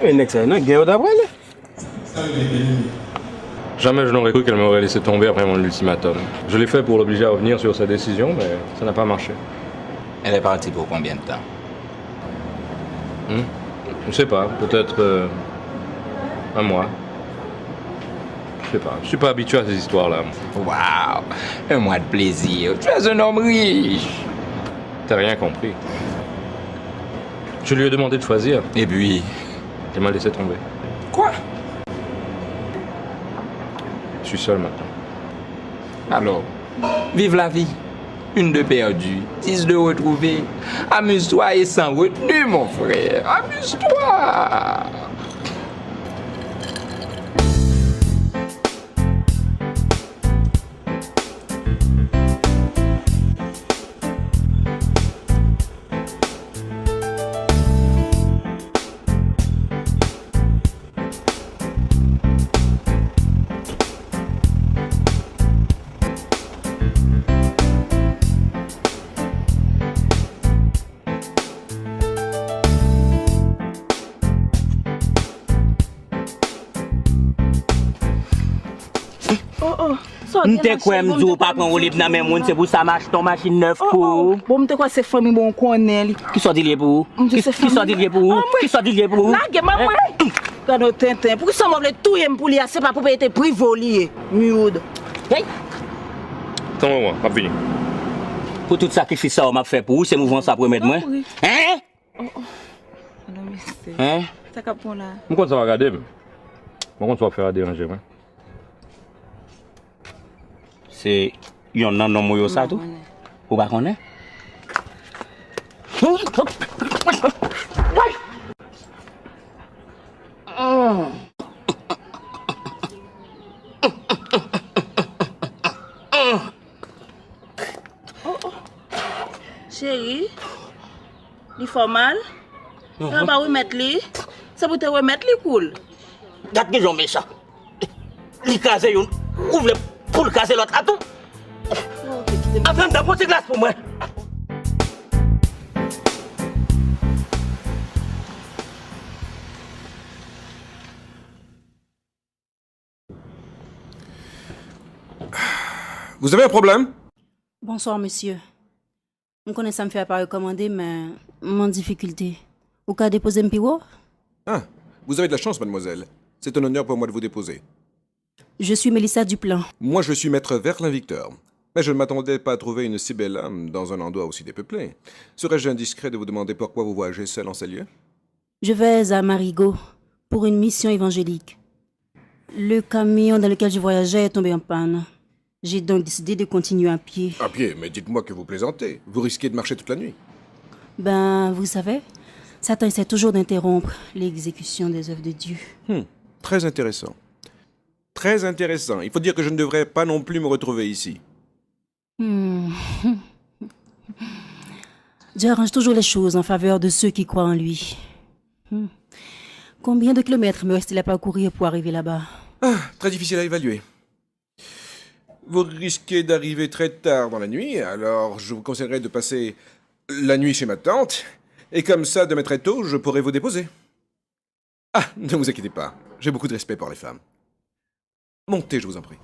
Un excellent guerre d'après. Jamais je n'aurais cru qu'elle m'aurait laissé tomber après mon ultimatum. Je l'ai fait pour l'obliger à revenir sur sa décision, mais ça n'a pas marché. Elle est partie pour combien de temps? Je ne sais pas, peut-être un mois. Je sais pas, je suis pas habitué à ces histoires-là. Waouh, un mois de plaisir. Tu es un homme riche. T'as rien compris. Je lui ai demandé de choisir. Et puis, elle m'a laissé tomber. Quoi? Je suis seul maintenant. Alors, vive la vie. Une de perdue, 10 de retrouvée. Amuse-toi et sans retenue, mon frère. Amuse-toi. M'te quoi m'dou pas prendre libre dans même monde c'est pour ça marche ton machine neuf pour. Bon m'te quoi c'est famille bon connaît li. Qui soit dit pour? Qui soit dit pour? Qui soit dit pour? Là, maman. Kano Tintin, pour ça m'a voulu tout yem pour lui, c'est pas pour être privolier, mioude. Hey. Attends-moi, pas fini. Pour tout sacrifice ça, on m'a fait pour vous, c'est mouvement ça pour mettre moi. Hein? Hein? Ça capon là. Pourquoi ça va regarder? Pourquoi tu vas faire déranger moi? C'est yon nan non moyo ça tout? Ou pas connaître? Chérie, il fait mal. On va remettre lui. Ça vous te remettre lui cool. Gat que j'en méchant. Li case yon, ouvre pour le caser l'autre à tout. Attends, d'apporter glace pour moi. Vous avez un problème? Bonsoir, monsieur. Je connais ça me fait pas recommander, mais mon difficulté. Au cas déposer un piro? Ah, vous avez de la chance, mademoiselle. C'est un honneur pour moi de vous déposer. Je suis Mélissa Duplan. Moi, je suis maître Verlin Victor. Mais je ne m'attendais pas à trouver une si belle âme dans un endroit aussi dépeuplé. Serais-je indiscret de vous demander pourquoi vous voyagez seul en ces lieux? Je vais à Marigot pour une mission évangélique. Le camion dans lequel je voyageais est tombé en panne. J'ai donc décidé de continuer à pied. À pied? Mais dites-moi que vous plaisantez. Vous risquez de marcher toute la nuit. Ben, vous savez, Satan essaie toujours d'interrompre l'exécution des œuvres de Dieu. Très intéressant. Très intéressant. Il faut dire que je ne devrais pas non plus me retrouver ici. Dieu arrange toujours les choses en faveur de ceux qui croient en lui. Combien de kilomètres me reste-t-il à parcourir pour arriver là-bas? Très difficile à évaluer. Vous risquez d'arriver très tard dans la nuit, alors je vous conseillerais de passer la nuit chez ma tante, et comme ça, demain très tôt, je pourrai vous déposer. Ah, ne vous inquiétez pas, j'ai beaucoup de respect pour les femmes. Montez, je vous en prie.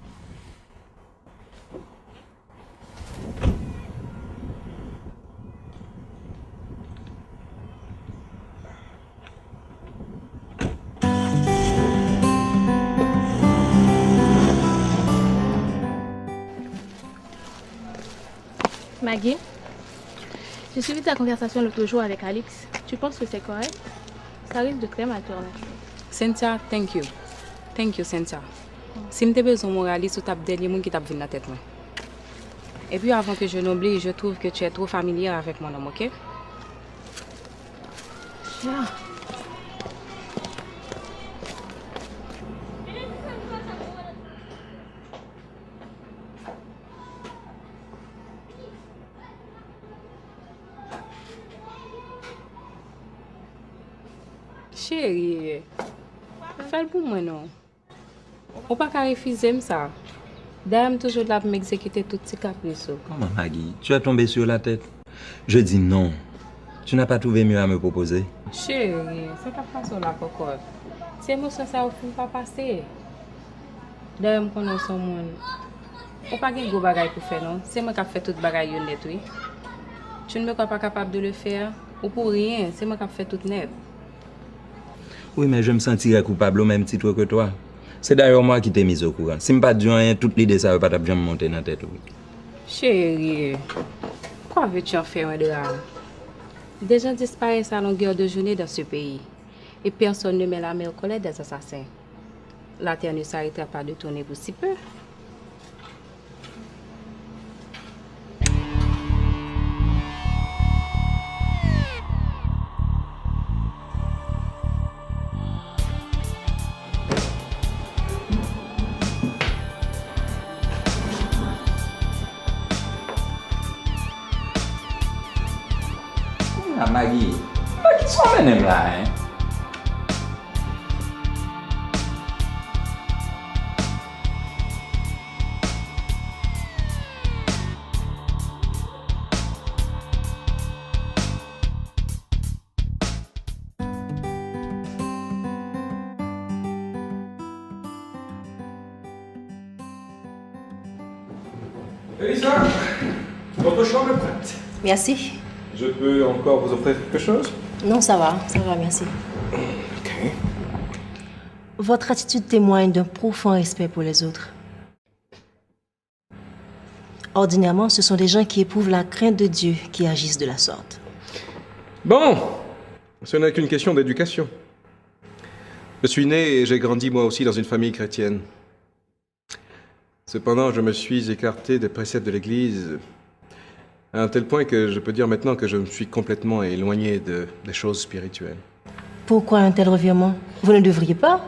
Maggie, j'ai suivi ta conversation l'autre jour avec Alix. Tu penses que c'est correct? Ça risque de très mal tourner. Cynthia, thank you. Thank you, Cynthia. Si je besoin de moraliser, tu as des gens qui t'ont vu dans la tête. Et puis avant que je n'oublie, je trouve que tu es trop familière avec mon homme, ok? Yeah. Chérie, fais le pour moi, non? On ne peut pas refuser ça. D'ailleurs, toujours là pour m'exécuter toutes ces caprices. Comment, Maggie? Tu as tombé sur la tête? Je dis non. Tu n'as pas trouvé mieux à me proposer? Chérie, c'est pas façon la cocotte. C'est émotion ça ne faut pas passer. D'ailleurs, je connais son monde. On n'a pas de gros bagages pour faire, non? C'est moi qui ai fait tout le bagage net, oui. Tu ne me crois pas capable de le faire? Ou pour rien, c'est moi qui ai fait tout net. Oui, mais je me sentirais coupable au même titre que toi. C'est d'ailleurs moi qui t'ai mis au courant. Si je ne pas dit rien, toutes l'idée ça ne va pas bien me monter dans la tête. Oui. Chérie, pourquoi veux-tu en faire un drame? Des gens disparaissent à longueur de journée dans ce pays. Et personne ne met la main au collet des assassins. La terre ne s'arrêtera pas de tourner pour si peu. Maggie, qui sont même là, hein? Elisa, votre chambre est prête. Merci. Je peux encore vous offrir quelque chose? Non, ça va, merci. Ok. Votre attitude témoigne d'un profond respect pour les autres. Ordinairement, ce sont des gens qui éprouvent la crainte de Dieu qui agissent de la sorte. Bon, ce n'est qu'une question d'éducation. Je suis né et j'ai grandi moi aussi dans une famille chrétienne. Cependant, je me suis écarté des préceptes de l'Église à un tel point que je peux dire maintenant que je me suis complètement éloigné des choses spirituelles. Pourquoi un tel revirement? Vous ne devriez pas?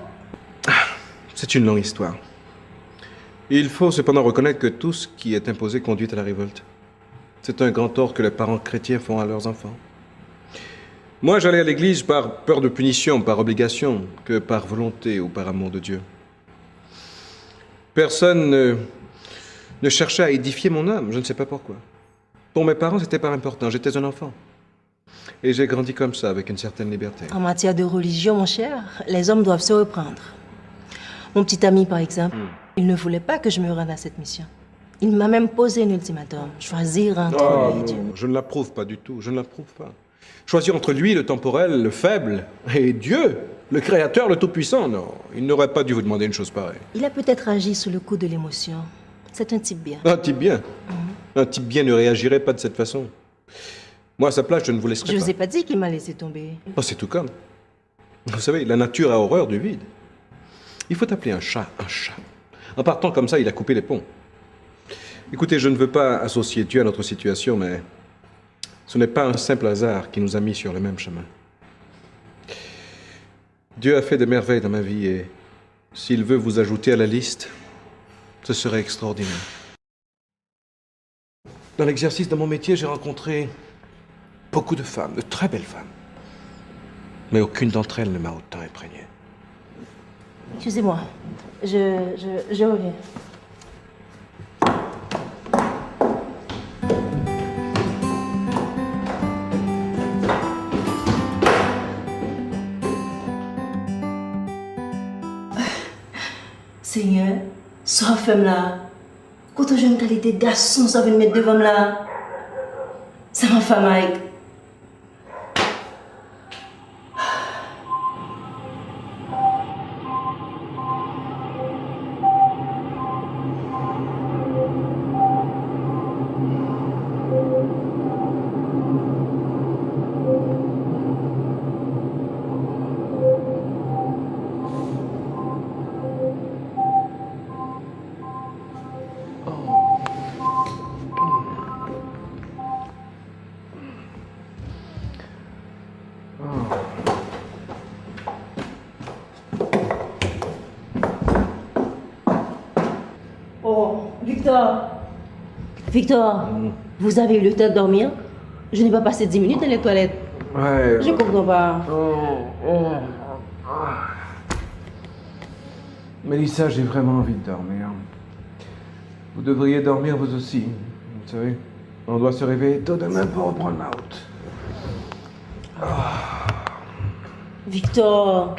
C'est une longue histoire. Il faut cependant reconnaître que tout ce qui est imposé conduit à la révolte. C'est un grand tort que les parents chrétiens font à leurs enfants. Moi, j'allais à l'église par peur de punition, par obligation, que par volonté ou par amour de Dieu. Personne ne cherchait à édifier mon âme, je ne sais pas pourquoi. Pour mes parents, c'était pas important, j'étais un enfant. Et j'ai grandi comme ça, avec une certaine liberté. En matière de religion, mon cher, les hommes doivent se reprendre. Mon petit ami, par exemple, il ne voulait pas que je me rende à cette mission. Il m'a même posé un ultimatum. Choisir entre lui et Dieu. Je ne l'approuve pas du tout, je ne l'approuve pas. Choisir entre lui, le temporel, le faible, et Dieu, le Créateur, le Tout-Puissant, non. Il n'aurait pas dû vous demander une chose pareille. Il a peut-être agi sous le coup de l'émotion. C'est un type bien. Un type bien. Un type bien ne réagirait pas de cette façon. Moi, à sa place, je ne vous laisserai Je pas. vous ai pas dit qu'il m'a laissé tomber. Oh, c'est tout comme. Vous savez, la nature a horreur du vide. Il faut appeler un chat un chat. En partant comme ça, il a coupé les ponts. Écoutez, je ne veux pas associer Dieu à notre situation, mais ce n'est pas un simple hasard qui nous a mis sur le même chemin. Dieu a fait des merveilles dans ma vie et s'il veut vous ajouter à la liste, ce serait extraordinaire. Dans l'exercice de mon métier, j'ai rencontré beaucoup de femmes, de très belles femmes. Mais aucune d'entre elles ne m'a autant imprégné. Excusez-moi, je reviens. Seigneur, sois femme là. Quand je me qualité de garçon, ça veut me mettre devant là. Ça m'a fait Mike. Victor, vous avez eu le temps de dormir? Je n'ai pas passé 10 minutes dans les toilettes. Ouais. Je comprends pas. Mélissa, j'ai vraiment envie de dormir. Vous devriez dormir vous aussi. Vous savez, on doit se réveiller tôt demain pour reprendre la route. Victor.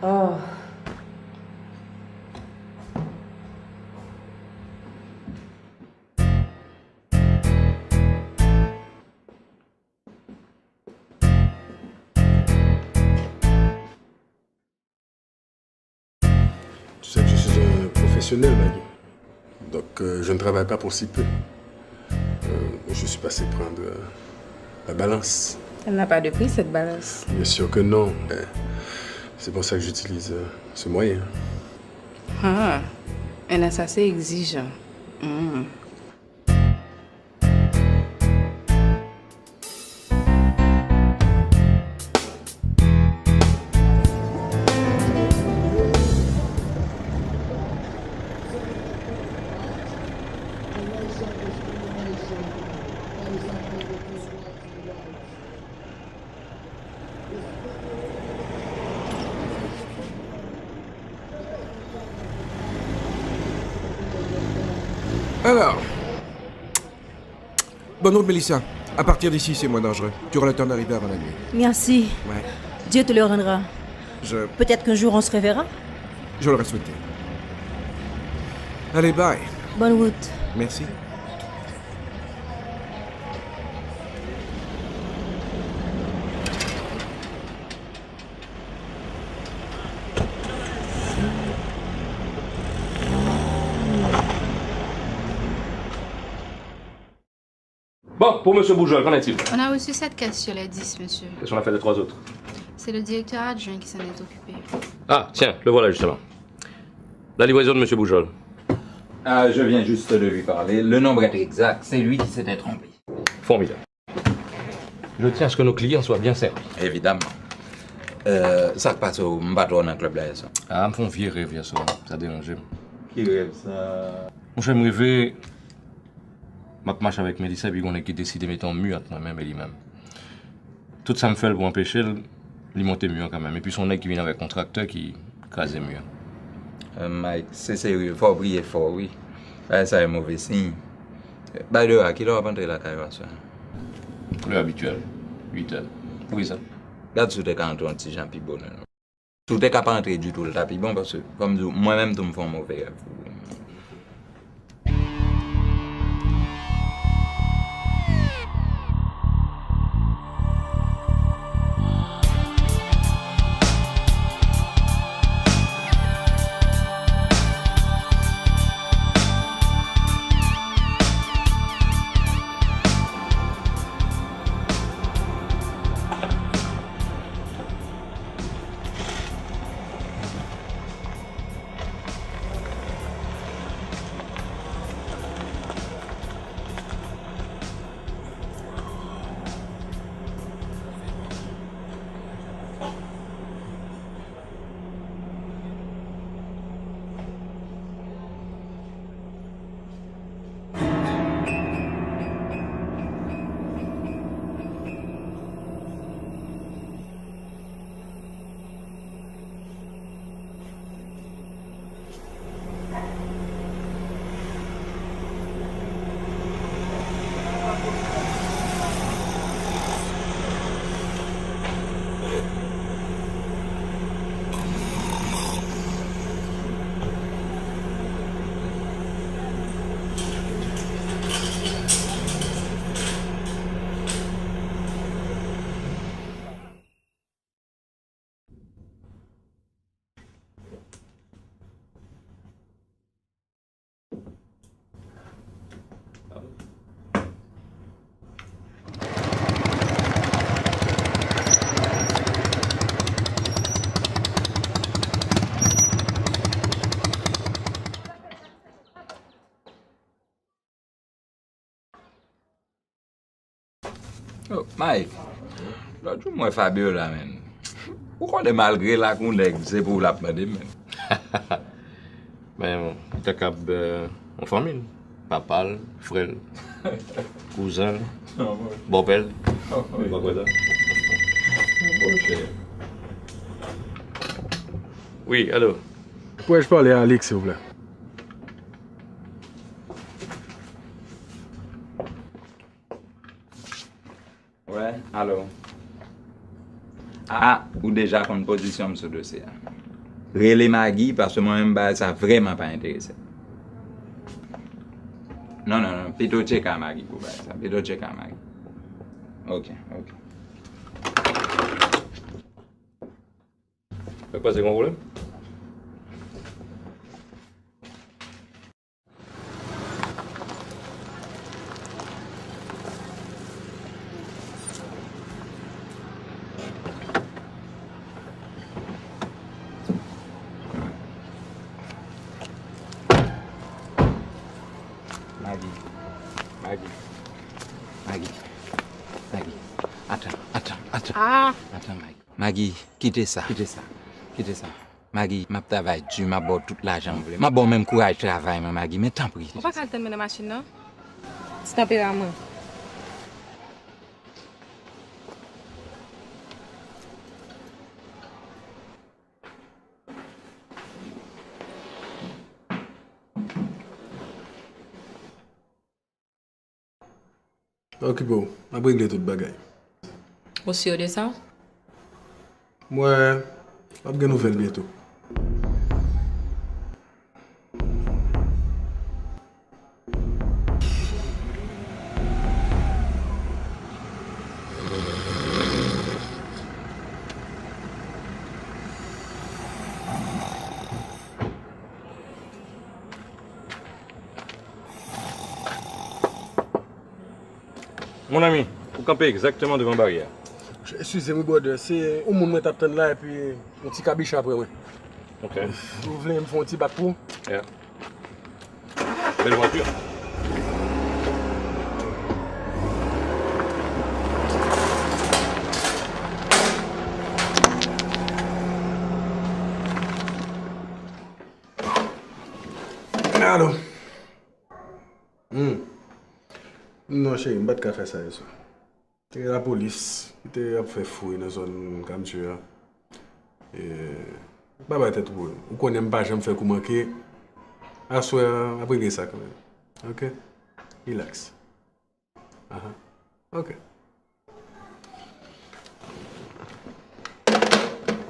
Oh. Tu sais que je suis un professionnel, Maggie. Donc, je ne travaille pas pour si peu. Je suis passé prendre la balance. Elle n'a pas de prix, cette balance. Bien sûr que non. C'est pour ça que j'utilise ce moyen. Ah, elle est assez exigeant. Alors, bonne route, Mélissa. À partir d'ici, c'est moins dangereux. Tu auras le temps d'arriver avant la nuit. Merci. Ouais. Dieu te le rendra. Peut-être qu'un jour on se reverra. Je l'aurais souhaité. Allez, bye. Bonne route. Merci. Bon, pour M. Boujol, qu'en est-il? On a reçu 7 caisses sur les 10, monsieur. Qu'est-ce qu'on a fait des 3 autres? C'est le directeur adjoint qui s'en est occupé. Ah, tiens, le voilà justement. La livraison de M. Boujol. Ah, je viens juste de lui parler. Le nombre est exact. C'est lui qui s'était trompé. Formidable. Je tiens à ce que nos clients soient bien servis. Évidemment. Ça passe au bateau dans le club là, ça. Ah, me font virer, bien sûr. Ça dérange. Qui rêve ça? Mon cher, me rêver. Ma marche avec Mélissa, puis on a qui décide de mettre en muette, moi-même et lui-même. Tout ça me fait pour empêcher lui monter mieux quand même. Et puis son nez qui vient avec un contracteur qui crase mieux. Mike, c'est sérieux. Faut prier fort, oui. Ça c'est un mauvais signe. By the way, à qui l'heure rentrer la carrière? L'heure habituelle. 8 heures. Oui, ça. Regarde si tu es quand un petit Jean puis bonheur. Tu n'es pas rentrer du tout le tapis bon parce que, comme moi-même, tu me fais un mauvais rêve. Oh, Mike, là, tu moi Fabio là, men. Pourquoi de malgré la qu'on c'est pour la demander, men? Mais t'as qu'à en famille. Papa, frère, cousin, beau-père. Oui, allô? Pourrais-je parler à Alix, s'il vous plaît? Ouais, allô? Ah, ou déjà qu'on positionne ce dossier. Relais Maggie, parce que moi-même, ça n'a vraiment pas intéressé. Non, plutôt check à Maggie pour ça. Plutôt check à Maggie. Ok. Pourquoi c'est mon problème? Attends, Mike. Maggie, quittez ça. Maggie, ma travail, tu m'as bon toute l'argent. Ma bon même courage de travail, Maggie, mais tant pis. On va pas calmer la machine, non? C'est tempérament. Ok, bon, on va régler tout le bagage. Vous sûr de ça? Moi, je vais avoir une nouvelle bientôt. Mon ami, vous campez exactement devant la barrière. Excusez-moi, brother, c'est au monde qui t'attend là et puis un petit cabiche après, oui. Ok. Vous voulez me faire un petit bac pour? Yeah. Belle voiture. Allô? Non, chérie, je ne peux pas faire ça. C'est la police qui a fait fouiller dans la zone comme tu as. Et. Pas de tête pour vous. Vous connaissez pas, je me fais comment que. À soi, après ça quand même. Ok? Relax. Ok.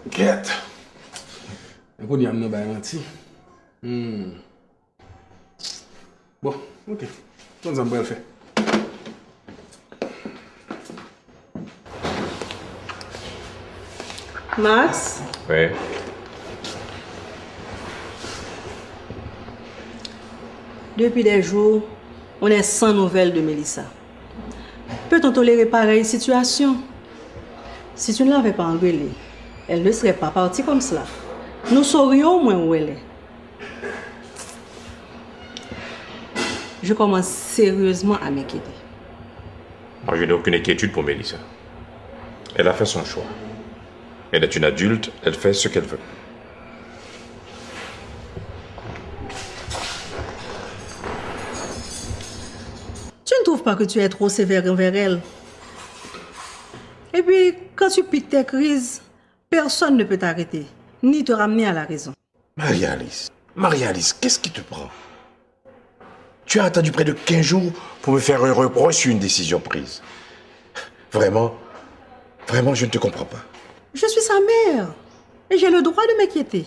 Quête. Et qu'on y a un anti. Bon, ok. On va le faire. Max? Oui. Depuis des jours, on est sans nouvelles de Mélissa. Peut-on tolérer pareille situation? Si tu ne l'avais pas engueulée, elle ne serait pas partie comme cela. Nous saurions au moins où elle est. Je commence sérieusement à m'inquiéter. Moi, je n'ai aucune inquiétude pour Mélissa. Elle a fait son choix. Elle est une adulte, elle fait ce qu'elle veut. Tu ne trouves pas que tu es trop sévère envers elle? Et puis, quand tu piques tes crises, personne ne peut t'arrêter, ni te ramener à la raison. Marie-Alice, qu'est-ce qui te prend? Tu as attendu près de 15 jours pour me faire un reproche sur une décision prise. Vraiment, je ne te comprends pas. Je suis sa mère et j'ai le droit de m'inquiéter.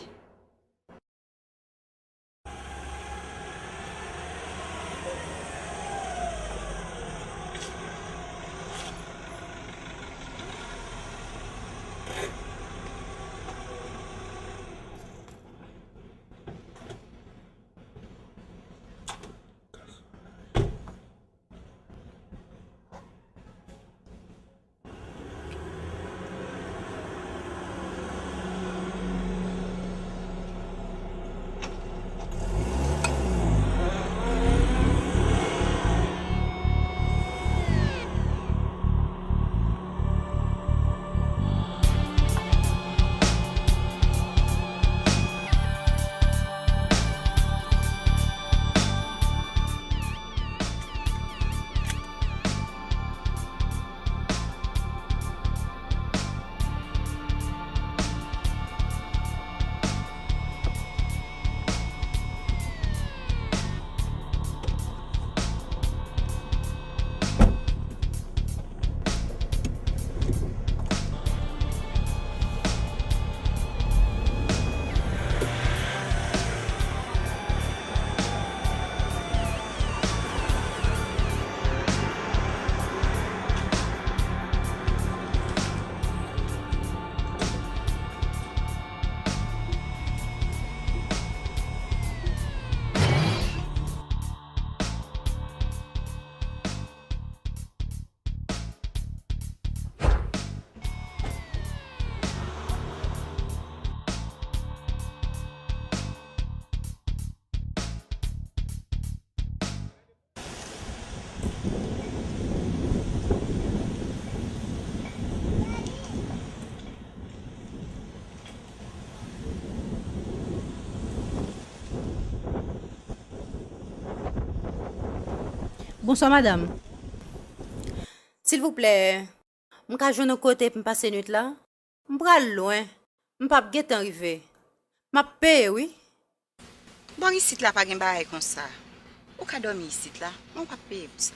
Bonsoir, madame. S'il vous plaît, je vais jouer de côté pour passer la nuit là. Je vais loin. Je ne vais pas arriver. Je vais payer, oui. Bon, ici, là, pas de bail comme ça. Ou ka dormir ici, là, on va payer pour ça.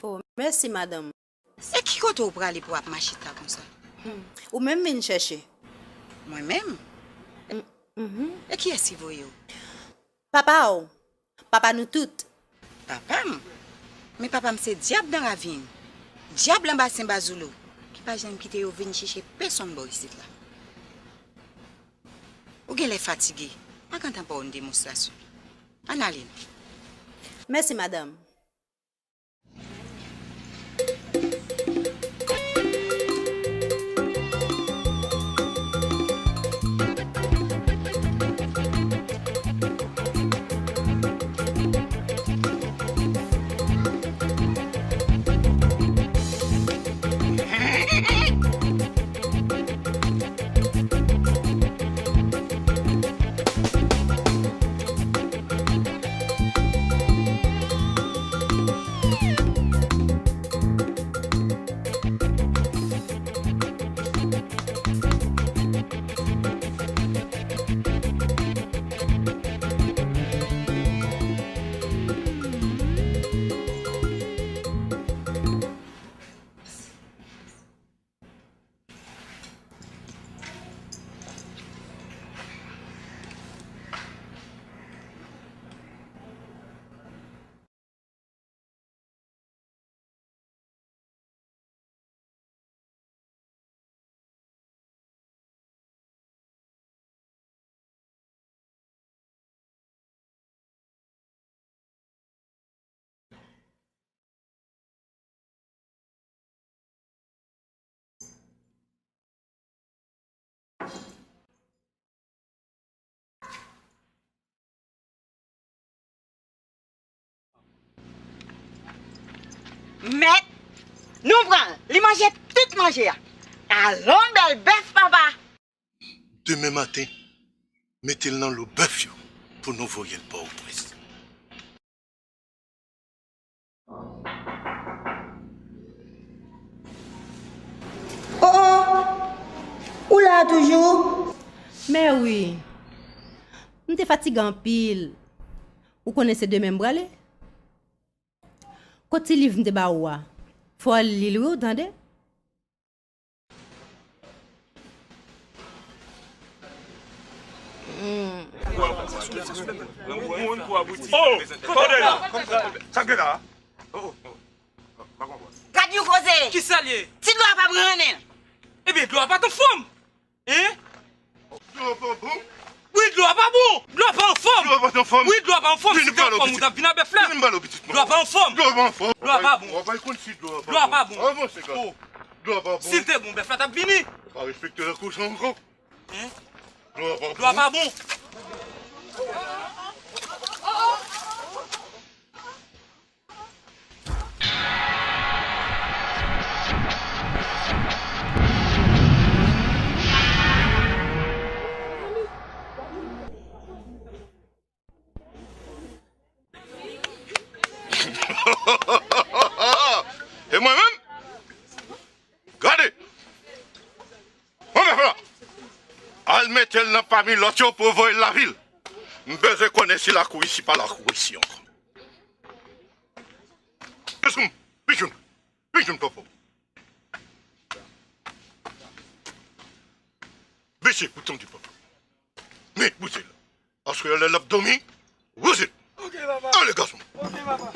Oh, merci, madame. Et qui côté ou pour aller pour marcher comme ça? Ou même venir chercher. Moi-même? Et qui est-ce que vous? Papa, oh. Papa, nous toutes. Papa? Mais papa, c'est diable dans la vie. Diable en bas, c'est Bazoulou. Qui pas jamais quitter ou venir chercher personne ici, là. Ou qu'elle est fatiguée. Je ne pas une démonstration. Analine. Merci, madame. Met, nous prenons, les manger tout manger. Allons, belle bœuf, papa. Demain matin, mettez-le dans le bœuf pour nous voyer le port au prince. Oh, ou là toujours? Mais oui. On te fatigué en pile. Vous connaissez de même bralé? Quand il livre de baoua, faut aller lire, vous entendez? Quand you cause? Qui s'allie? Tu dois pas prendre. Eh bien, dois pas ton forme. Hein? Oui, dois pas bon. Dois pas en forme. Dois pas en forme. Oui, dois pas en forme. Si tu en forme, tu as bien bœuf là. Dois pas en forme. Dois pas en forme. Dois pas bon. Dois pas bon. Dois pas bon. Si t'es bon, bœuf là, t'as fini. Pas respecter la course encore. Hein? Dois pas bon. Et moi-même, regardez, al mettre dans parmi l'autre pour voir la ville. Je connais si la cour ici, pas la cour ici encore. Pigeon, papa. Baissez, bouton du papa. Mais, bousez-le. Parce que l'abdomen, bousez-le. Ok, papa. Allez, garçon. Ok, papa.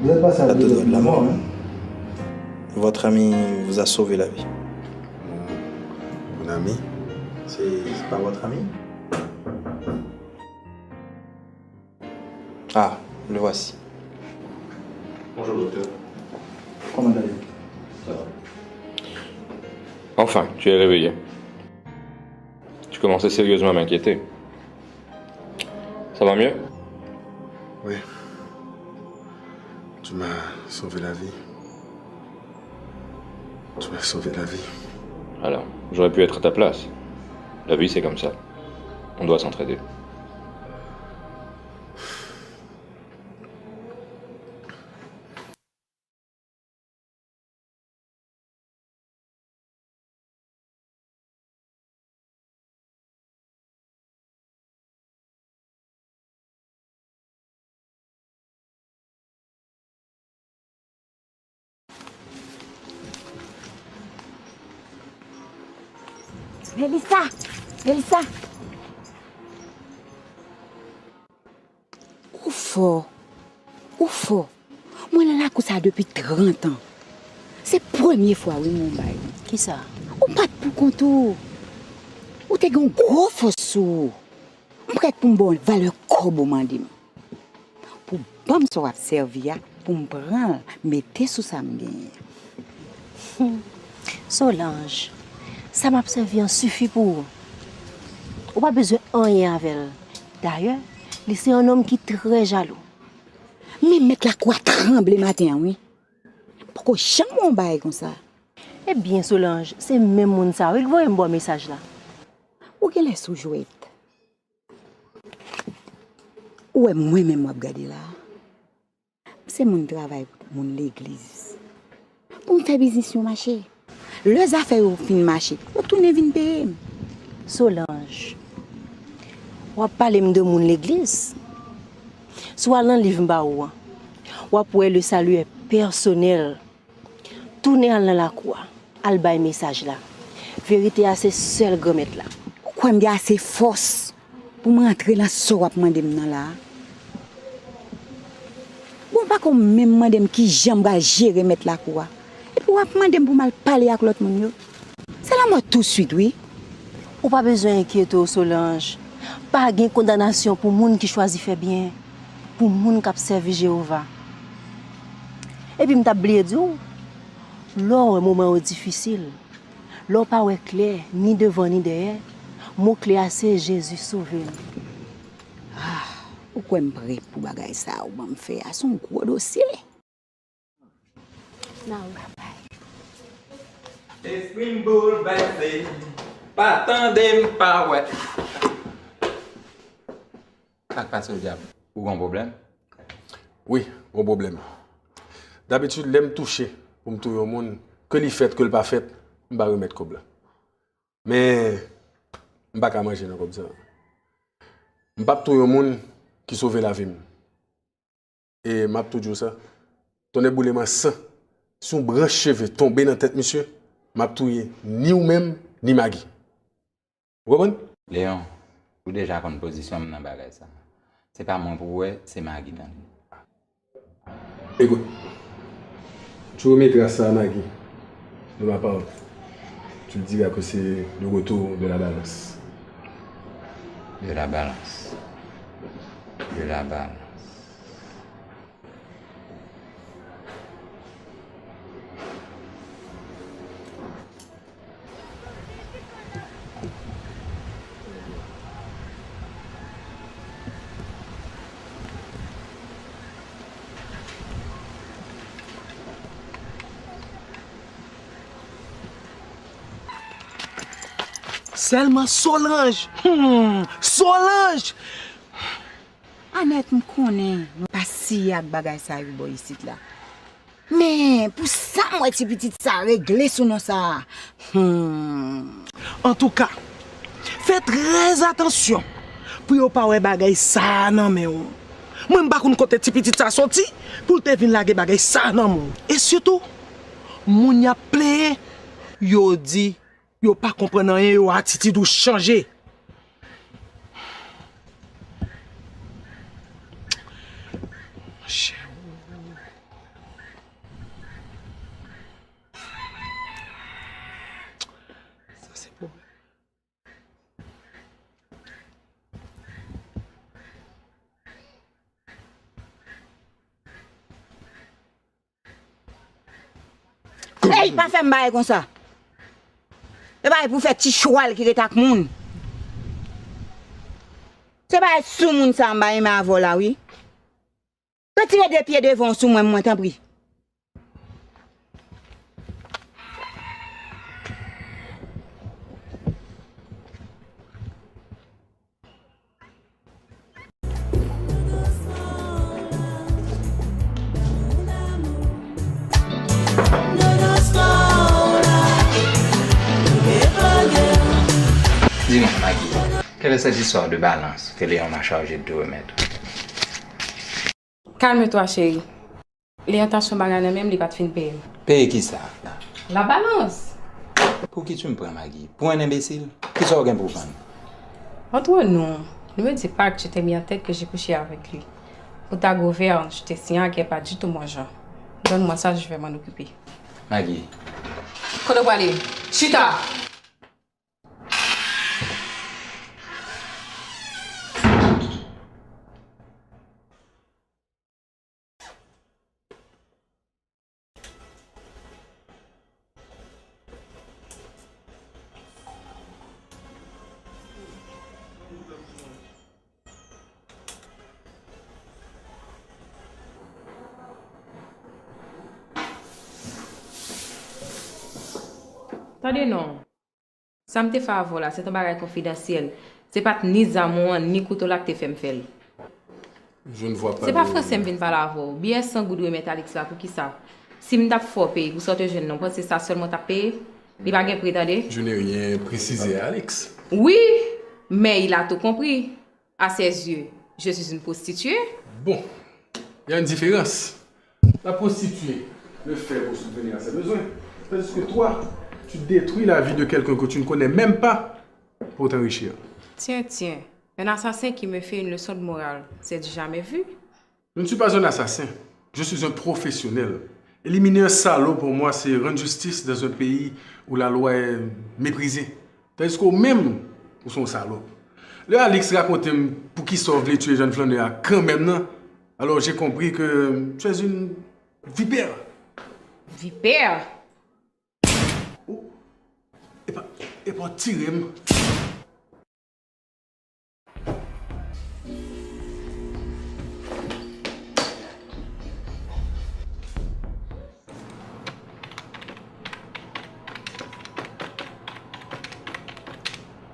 Vous êtes passé à deux doigts de la mort, hein? Votre ami vous a sauvé la vie. Mon ami? C'est pas votre ami? Ah, le voici. Bonjour, docteur. Comment allez-vous? Ça va. Enfin, tu es réveillé. Tu commençais sérieusement à m'inquiéter. Ça va mieux? Oui. Tu m'as sauvé la vie. Tu m'as sauvé la vie. Alors, j'aurais pu être à ta place. La vie, c'est comme ça. On doit s'entraider. Mélissa. Où faut? Moi, là, comme ça depuis 30 ans. C'est la première fois, oui, mon bail. Qui ça? Ou pas pour contour. Ou t'es un gros fossou. On prête pour une bonne valeur comme mandim. Pour bon me servir, pour me prendre, mettre sous sa main. Solange, ça m'a servi en suffit pour. On n'a pas besoin de rien avec elle. D'ailleurs, c'est un homme qui est très jaloux. Mais mettre la quoi trembler matin, oui. Pourquoi jamais on baille comme ça? Eh bien, Solange, c'est même mon ça. Il voit un bon message là. Où qu'elle est sous jouette? Où est moi-même à regarder là? C'est mon travail, mon l'église. pour me faire business sur marché. Les affaires au fin marché, vous tournez vinn payer. Solange, on parler de mon l'église. Soit dans livre ba ou. Ou pour le salut est personnel. Tourner dans la croix, al bay message là. Vérité à c'est seul gomet là. Pourquoi me assez force pour m'entrer dans ce wap mandem nan là? Bon pas comme même mandem qui j'aime ga gérer mettre la croix. Et puis wap mandem pour mal parler avec l'autre monde yo. C'est la mort tout de suite, oui. Ou pas besoin inquiéter Solange. Pas de condamnation pour moun qui choisit faire bien, pour moun qui servi Jéhovah. Et puis m'ta blé di ou, lors un moment difficile, lors pas ouais clair ni devant ni derrière, mot clair c'est Jésus sauver. Ah, ou quoi me prêt pour bagay ça ou me faire à son gros dossier. Non. Esprit bouleversé, pas tandem, pas ouais. Qu'est-ce qui passe au diable? Ou un problème? Oui, un problème. D'habitude, l'aime toucher pour me toucher au monde, que li fait, que le pas fait, je vais remettre comme là. Mais, je ne vais pas manger comme ça. Je ne vais pas toucher au monde qui sauve la vie. Et je vais toujours ça. Ton éboulement sang, son branche cheveux tombé dans la tête, monsieur, je vais toucher ni vous-même, ni Maggie. Vous comprenez? Léon, vous déjà en position dans le bagage ça. C'est pas moi pour vous, c'est Maggie dans le. Écoute, tu remettras ça à Maggie, de ma part. Tu lui diras que c'est le retour de la balance. De la balance. De la balance. Seulement Solange. Solange. Annette me connaît, me pas si ak bagay ça yu boy ici là. Mais pour ça moi petit ça régler sous non ça. En tout cas, faites très attention pour yo pas ouais bagay ça nan men ou. Même pas qu'on côté petit ça sorti pour te vinn lage bagay ça nan moun. Et surtout, moun y a plein yo dit yo pas comprendre rien, yo attitude ou changer. Ça c'est pour Hey, pas faire m'baye comme ça. C'est pas pour faire petit choual qui est avec moun. C'est pas sous moun ça m'baye mais avant là oui. Retirez des pieds devant sous moi t'en prie. Dis-moi, Maggie, quelle est cette histoire de balance que Léon m'a chargé de te remettre? Calme-toi, chérie. Léon t'a son bagage même, il va te finir payer. Payer qui ça? La balance. Pour qui tu me prends, Maggie? Pour un imbécile? Qui ça aucun pour prendre? Entre nous, ne me dis pas que tu t'es mis en tête que j'ai couché avec lui. Pour ta gouverne, je t'ai signé qu'il n'est pas du tout mon genre. Donne-moi ça, je vais m'en occuper. Maggie. Kodo aller. Chita! Attendez, non. Ça me fait favor là, c'est un bagage confidentiel. C'est pas ni zamon, ni couteau là que tu fais me faire. Je ne vois pas. C'est pas français me vient parler avec vous. Bien sans goût de mettre Alex là pour qui ça? Si je suis payé, vous sortez jeune, non, c'est ça seulement ta paye. Il va pas prétendre. Je n'ai rien précisé à Alex. Oui, mais il a tout compris. À ses yeux, je suis une prostituée. Bon, il y a une différence. La prostituée le fait pour subvenir à ses besoins. Tandis que toi, tu détruis la vie de quelqu'un que tu ne connais même pas pour t'enrichir. Tiens, un assassin qui me fait une leçon de morale, c'est du jamais vu. Je ne suis pas un assassin, je suis un professionnel. Éliminer un salaud pour moi, c'est rendre justice dans un pays où la loi est méprisée. Tandis qu'au même, où sont salauds. Le Alex racontait pour qui sauve les tuer jeunes flaneurs quand même, non? Alors j'ai compris que tu es une vipère. Vipère? Oh. Et pas tirer.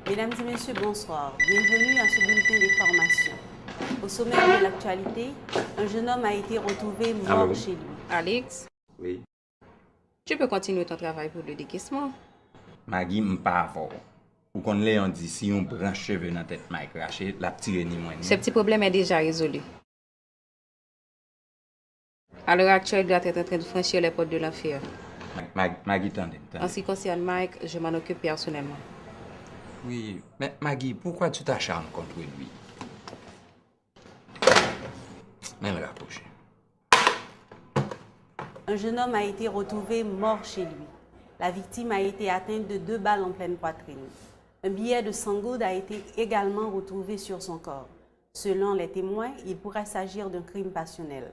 Mesdames et messieurs, bonsoir. Bienvenue à ce bulletin d'information. Au sommaire de l'actualité, un jeune homme a été retrouvé mort chez lui. Alex? Oui. Tu peux continuer ton travail pour le décaissement. Maggie m'pas fort. Ou qu'on l'ait on dit si on branche cheveux dans la tête Mike craché, la petite ni moins. Ce petit problème est déjà résolu. À l'heure actuelle, il doit être en train de franchir les portes de l'enfer. Maggie, tendez. En ce qui concerne Mike, je m'en occupe personnellement. Oui, mais Maggie, pourquoi tu t'acharnes contre lui? Même rapproché. Un jeune homme a été retrouvé mort chez lui. La victime a été atteinte de 2 balles en pleine poitrine. Un billet de 100 goudes a été également retrouvé sur son corps. Selon les témoins, il pourrait s'agir d'un crime passionnel.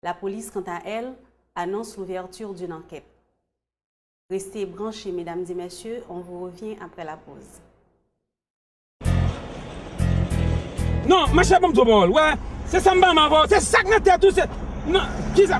La police, quant à elle, annonce l'ouverture d'une enquête. Restez branchés, mesdames et messieurs, on vous revient après la pause. Non, ma chère pomme de ouais, c'est ça m'a m'avoir, c'est ça que notre tête tout c'est. Non, qui ça?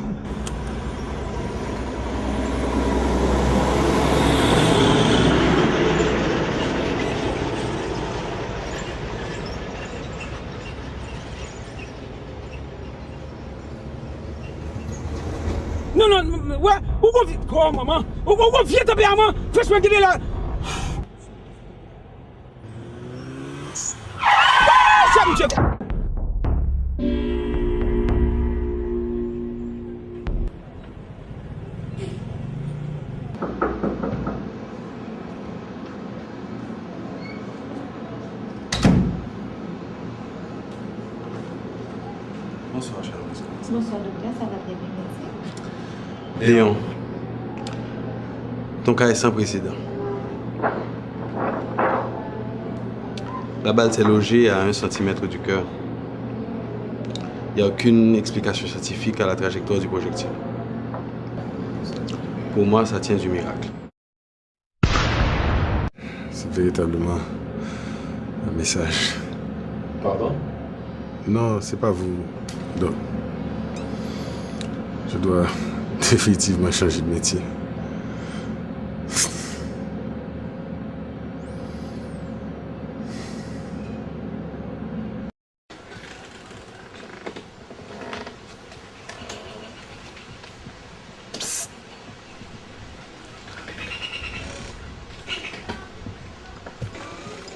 Non, non, ouais, où qu'on vient, quoi, maman? Où qu'on vient taper à moi? Fais-moi guider là. Ça me jette. Bonsoir, cher. Bonsoir, docteur, ça va très bien, merci. Léon, ton cas est sans précédent. La balle s'est logée à 1 centimètre du cœur. Il n'y a aucune explication scientifique à la trajectoire du projectile. Pour moi, ça tient du miracle. C'est véritablement un message. Pardon? Non, c'est pas vous, Doc. Je dois définitivement changer de métier.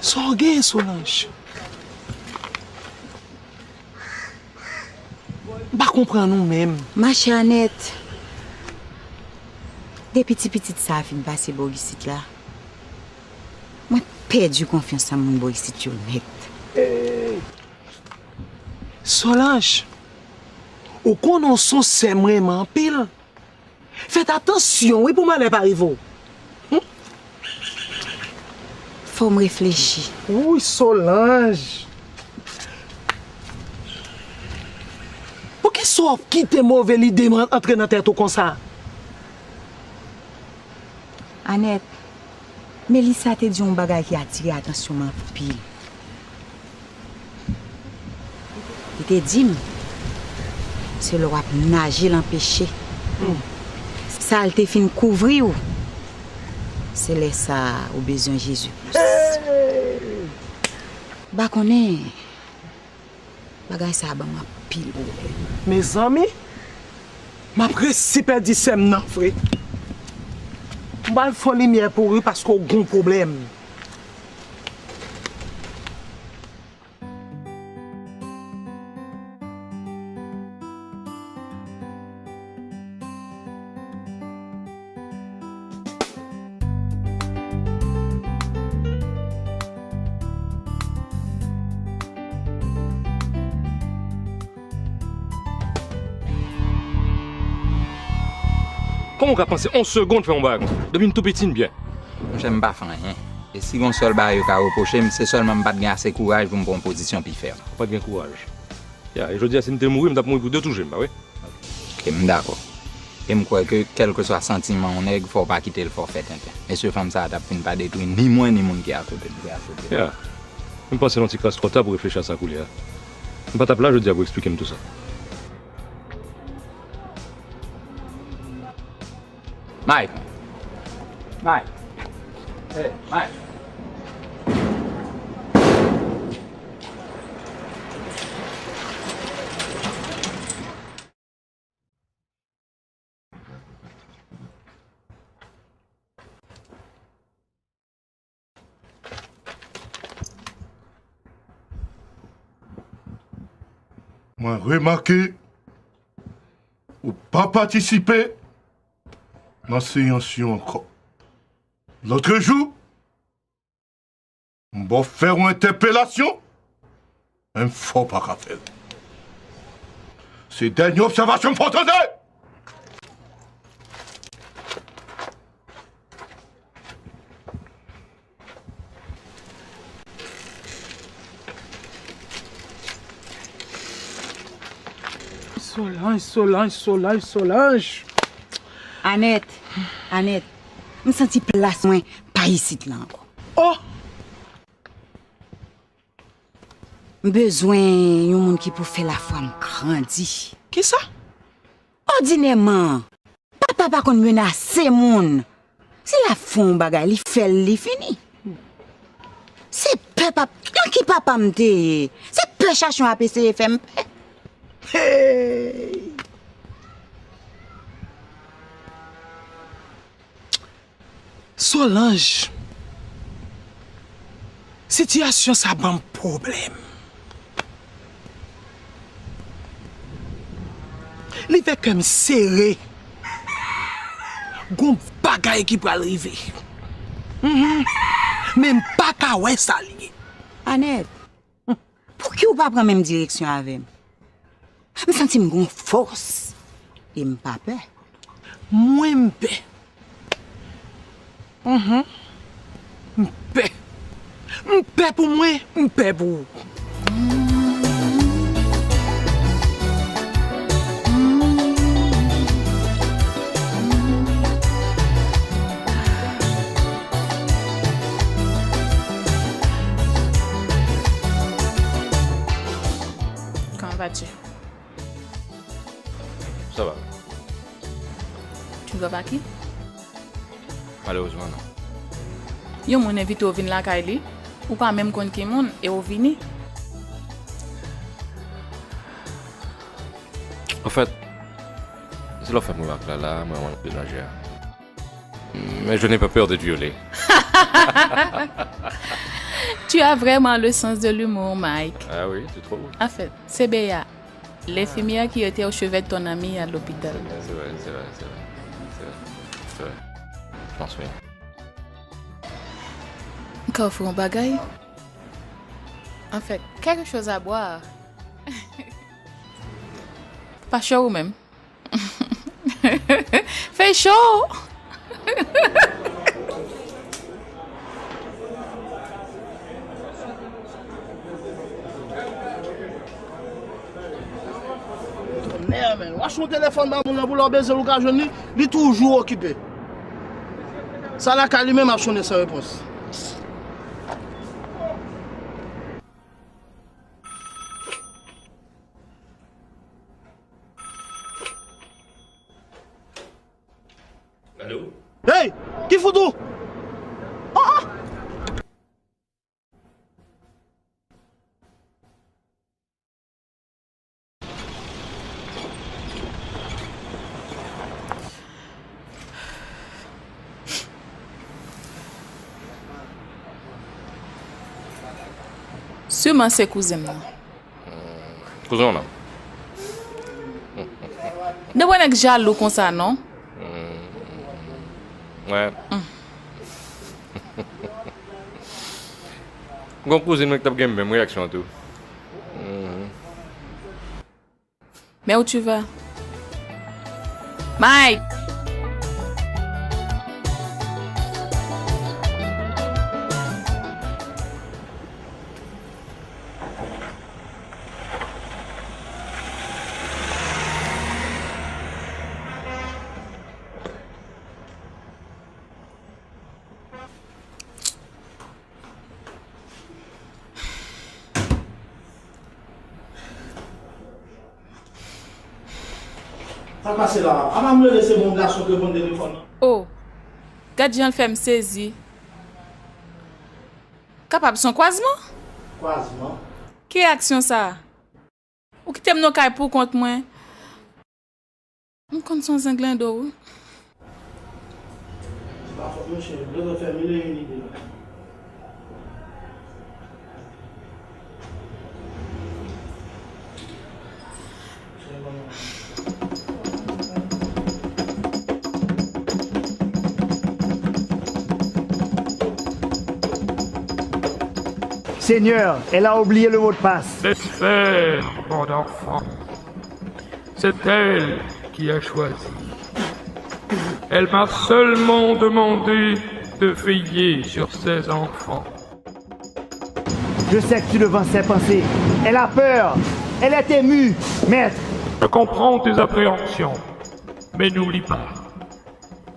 Sorguez, Solange. Pas comprendre nous-mêmes. Ma chère Annette, des petites ça fin passer ici là. Moi perdu confiance en mon ici net. Solange, ou qu'on son c'est vraiment pile. Faites attention, oui, pour m'aller pas arriver. Faut me réfléchir. Oui, Solange. Pour qui soit quitter mauvais l'idée entrer dans tête comme ça? Annette, Mélissa te dit un bagage qui a attiré l'attention en pile. Il te dit, c'est le roi nager l'empêcher. Ça, elle te fin couvrir. C'est là ça au besoin Jésus. Bah qu'on est bagay ça ba ma pile. Mes amis, Ma principale dit c'est non, frère. Je vais faire lumière pour eux parce qu'on a un problème. Comment on a pensé 11 secondes faire un bague? Depuis une tout petite bien. J'aime pas faire rien. Et si on seul bague à reprocher, c'est seulement pas de assez courage pour me prendre position puis faire. Pas de courage. Et je dis à si je mourir, je vais mourir pour deux toujours, bah oui. Ok, d'accord. Et je crois que quel que soit le sentiment, on est, il ne faut pas quitter le forfait. Et ce femme, ça ne pas détruire ni moi ni mon qui est à côté. Yeah. Je pense que c'est un petit classe trop tard pour réfléchir à ça, couler. Je ne pas là, je dis à vous expliquer tout ça. Mike. Mike. Hey, Mike. Moi, remarqué, ou pas participer dans la séance encore. L'autre jour, on va faire une interpellation, il ne faut pas qu'à faire. C'est dernière observation qu'il faut donner. Solange. Annette, je me sens place moins pas ici là encore. Oh! Besoin d'un monde qui peut faire la femme grandir. Qui ça? Ordinairement, papa pas qu'on menace monde. C'est la femme bagay, li fait li fini. C'est papa, qui papa m'te. C'est peu chachon à PCFM. Hey! Solange, situation ça a un problème. Il fait comme serré. Gon bagay qui peut arriver. Même pas qu'à ouais ça lié. Annette, pour qui ou pas prendre même direction avec moi? Je me sens une force. Et je pas peur. Moi, je paix. Paix pour moi, paix pour vous. Comment vas-tu? Ça va. Tu ne vas pas qui? Malheureusement, non. Yo mon invite au vin la Kylie, ou pas même kon ki moun et au vini. En fait, c'est la femme qui m'a là, moi, je suis ménagère. Mais je n'ai pas peur d'être violé. Tu as vraiment le sens de l'humour, Mike. Ah oui, tu trouves? En fait, c'est Béa, l'infirmière qui était au chevet de ton ami à l'hôpital. C'est vrai. Je m'en souviens. Quand faut un bagaille? En fait, quelque chose à boire. Pas chaud même. Fait chaud! Merde, watch mon téléphone pour leur baiser l'occasion, il est toujours occupé. Ça la Kali même a sonné sans réponse. Allô? Hey, qui fout tout? Sûrement c'est cousin. Cousin, non? Ne vous n'êtes jaloux comme ça, non? Ouais. Mon cousin qui a la même réaction à tout. Mais où tu vas? Mike! Ça passe là. On va me laisser mon garçon que mon téléphone. Oh, gardien fait me saisir. Capable son croisement? Croisement? Quelle action ça? Ou qui t'aime nos cailles pour contre moi? On compte son anglais d'eau. C'est pas fort, monsieur. Je vais faire mille et une idées. Seigneur, elle a oublié le mot de passe. Laisse faire, mon enfant. C'est elle qui a choisi. Elle m'a seulement demandé de veiller sur ses enfants. Je sais que tu ne pensais penser. Elle a peur. Elle est émue, maître. Je comprends tes appréhensions, mais n'oublie pas.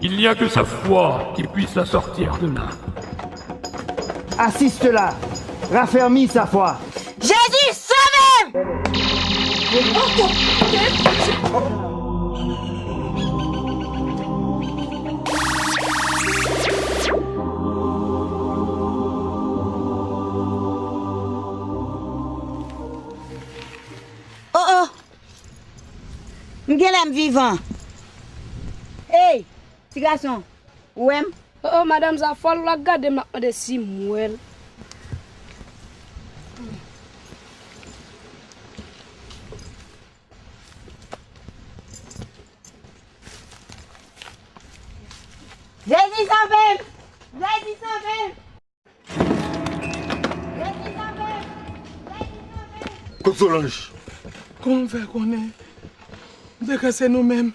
Il n'y a que sa foi qui puisse la sortir de là. Assiste-la. Raffermis sa foi. Jésus, sauve-moi! Oh! M'gèlem vivant. Hey, petit garçon. Où est-ce? Oh, madame, ça folle la garde de si mouelle. Jésus, sauve-moi! Jésus, sauve-moi! Solange, comment faire qu'on est? Dès que c'est nous-mêmes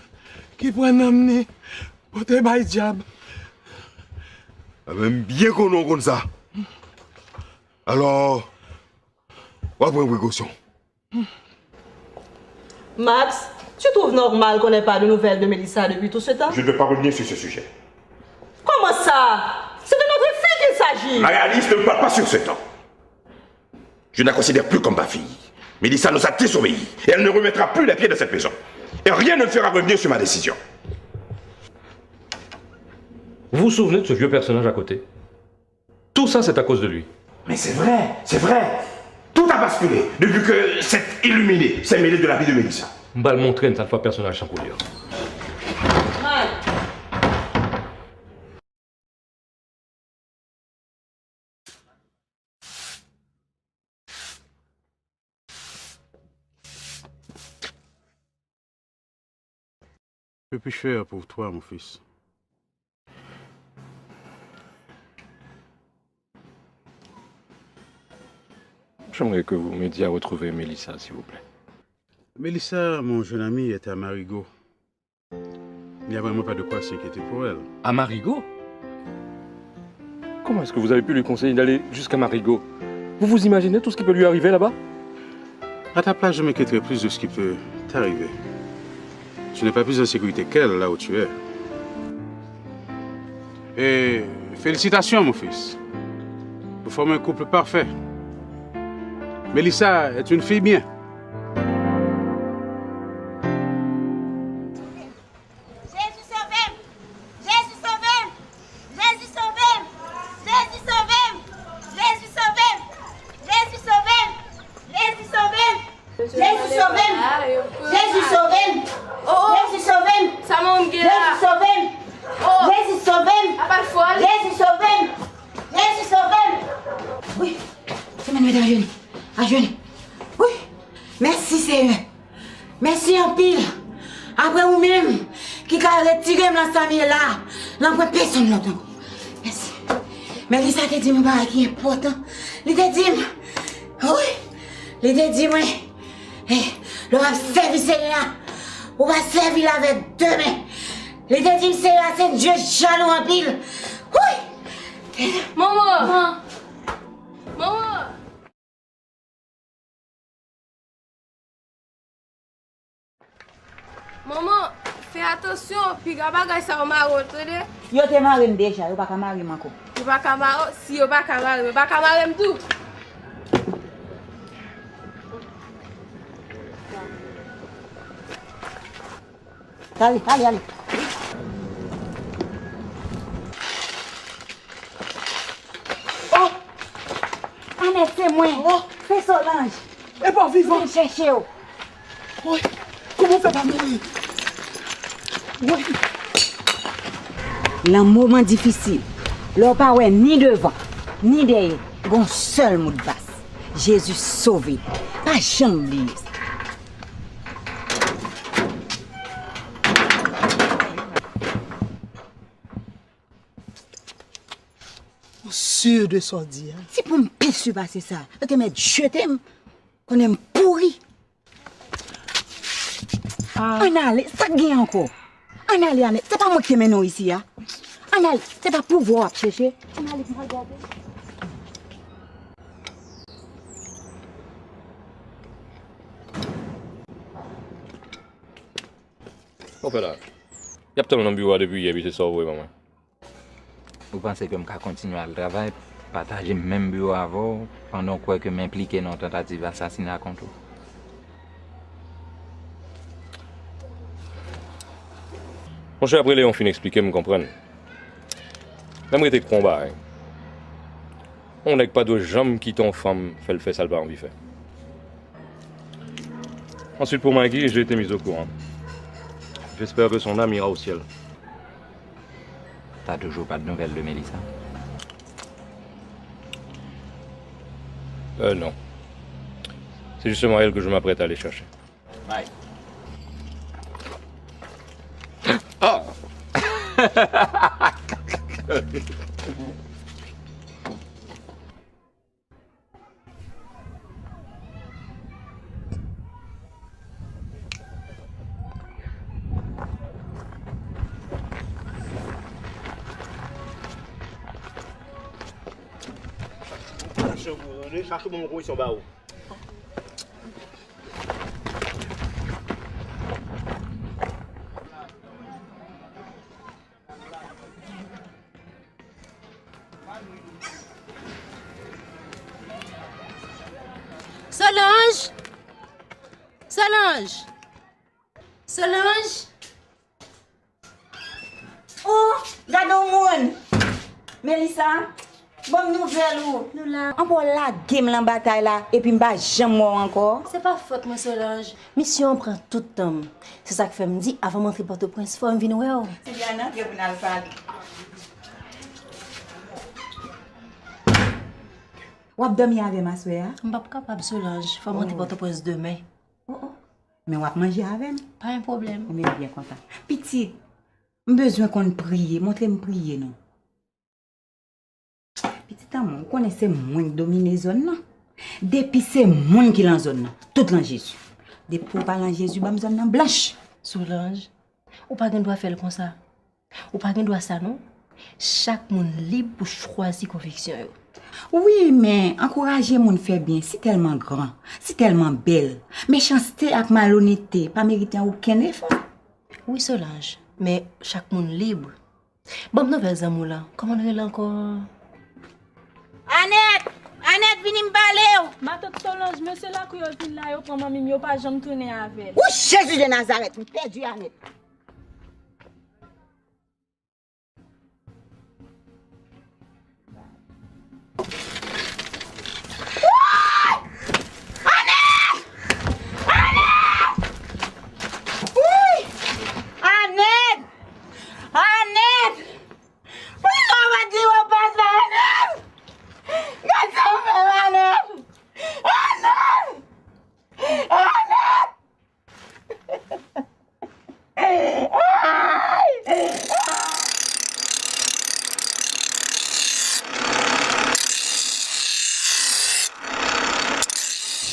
qui prenons amener pour te bailler diable. Même bien qu'on a comme ça. Alors, on va prendre précaution. Max, tu trouves normal qu'on n'ait pas de nouvelles de Mélissa depuis tout ce temps? Je ne veux pas revenir sur ce sujet. Comment ça? C'est de notre fille qu'il s'agit. Marie-Alice ne parle pas sur ce temps. Je ne la considère plus comme ma fille. Mélissa nous a désobéi et elle ne remettra plus les pieds de cette maison. Et rien ne me fera revenir sur ma décision. Vous vous souvenez de ce vieux personnage à côté? Tout ça, c'est à cause de lui. Mais c'est vrai, c'est vrai. Tout a basculé depuis que cet illuminé s'est mêlé de la vie de Mélissa. On va le montrer une fois personnage sans couleur. Que puis-je faire pour toi, mon fils? J'aimerais que vous m'aidiez à retrouver Mélissa, s'il vous plaît. Mélissa, mon jeune ami, est à Marigot. Il n'y a vraiment pas de quoi s'inquiéter pour elle. À Marigot? Comment est-ce que vous avez pu lui conseiller d'aller jusqu'à Marigot? Vous vous imaginez tout ce qui peut lui arriver là-bas? À ta place, je m'inquiéterais plus de ce qui peut t'arriver. Tu n'es pas plus en sécurité qu'elle, là où tu es. Et félicitations, mon fils. Vous formez un couple parfait. Mélissa est une fille bien. Jésus, sauve-moi! Jésus, sauve-moi! Jésus, sauve-moi! Jésus, sauve-moi! Jésus, sauve-moi! Jésus, sauve-moi! Jésus, sauve-moi! Jésus, sauve-moi! Jésus, sauve-moi! Jésus, sauve-moi! Ça monte bien. Jésus, sauve-moi! Jésus, sauve-moi! Pas de folle. Jésus, sauve-moi! Jésus, sauve-moi! Oui, c'est Manuel Darion. Après vous-même, qui a retiré dans sa vie là, l'envoie personne l'autre encore. Merci. Mais Lisa te dit que qui est important. Il te dit, oui, il te dit, oui. Le va servir celle-là. On va servir avec deux mains. Il te dit, celle-là, c'est Dieu jaloux en pile. Oui. Maman. Maman. Maman, fais attention, puis bagay ça va marrer, tu Yo te marre déjà, yo pas ka marrer encore. Yo pas ka marrer, si yo pas ka marrer tout. Allez. Oh! Annette, c'est moi. Oh! Fais Solange. Et pas vivant. Je vais chercher. Oui. Comment fait pas mourir? Oui. Dans un moment difficile, leur pas ouais ni devant, ni derrière, un seul mot de basse. Jésus sauvé. Pas jamais oublier ça. Sûr de son dire. C'est pour me pire passer ça. Ok, mais je t'aime. Qu'on aime pourri. On allait, ça gagne encore. On allait. C'est pas moi qui mène nous ici. Hein? On allait, c'est pas pouvoir chercher. On allait, regarder. On fait là. Il y a peut-être un bureau depuis hier, puis c'est ça, oui, maman. Vous pensez que je vais continuer à travailler, partager le même bureau avant, pendant quoi que m'impliquer dans une tentative d'assassinat contre vous? Mon cher, après, Léon finit d'expliquer, me comprendre. Même était combat. On n'est pas de jambes qui ton femme fait le fait, ça le pas envie faire. Ensuite, pour Maggie, j'ai été mis au courant. J'espère que son âme ira au ciel. T'as toujours pas de nouvelles de Mélissa? Non. C'est justement elle que je m'apprête à aller chercher. Ouais. Ah! Cherchez mon gros, ils sont bas. Solange! Solange! Oh, gado moun. Mélissa, bonne nouvelle ou? Nous là. On va la game la bataille là et puis m'pas jamais mort encore. C'est pas faute moi Solange. Mission prend tout le temps. C'est ça que fait me dire avant d'entrer Port-au-Prince, faut me venir ouais. C'est bien non que vous n'avez pas. Ou dormir avec ma soeur? Je ne suis pas capable, Solange. Il faut monter Port-au-Prince demain. Mais on va manger avec? Pas un problème. On est bien content. Petit, j'ai besoin qu'on prie. Montrez-moi prier, non? Petit amour, on connaît ces gens qui dominent la zone, non? Depuis ces gens qui sont dans la zone, tout dans Jésus. Depuis pour parler en Jésus, je suis blanche. Solange, ou pas qu'on doit faire comme ça. Ou pas qu'on doit ça, non? Chaque monde libre pour choisir conviction. Oui, mais encourager mon faire bien, c'est tellement grand, c'est tellement belle. Méchanceté et malhonnêteté, pas mériter aucun effort. Oui, Solange, mais chaque monde libre. Bon, nouvelle amour là, comment on est là encore? Annette, viens me parler. Ma tante Solange, monsieur là qui est là, pour maman, je ne pas jamais tourner avec. Où Jésus de Nazareth, je perdu Annette.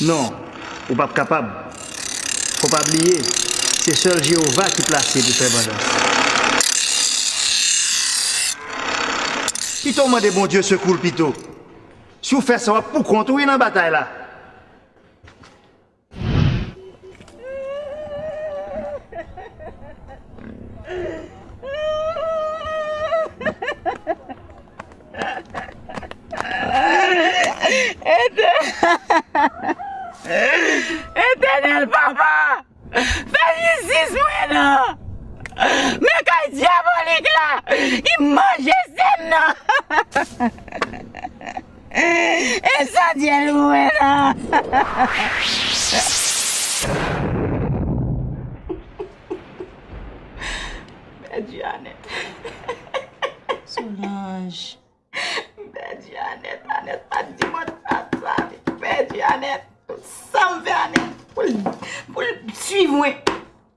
Non, ou pas capable. Faut pas oublier, c'est seul Jéhovah qui place pour faire vengeance. Pito m'a dit bon Dieu secoue Pito. Si vous faites ça, pour contrôler dans la bataille là. Éternel papa, fais justice moi là. Mais quand diabolique là, il mange ça. Et ça dit loué là. Annette. Solange. Annette, pas dis-moi ça. Annette. Ça me fait Annette. Pour suivre moi.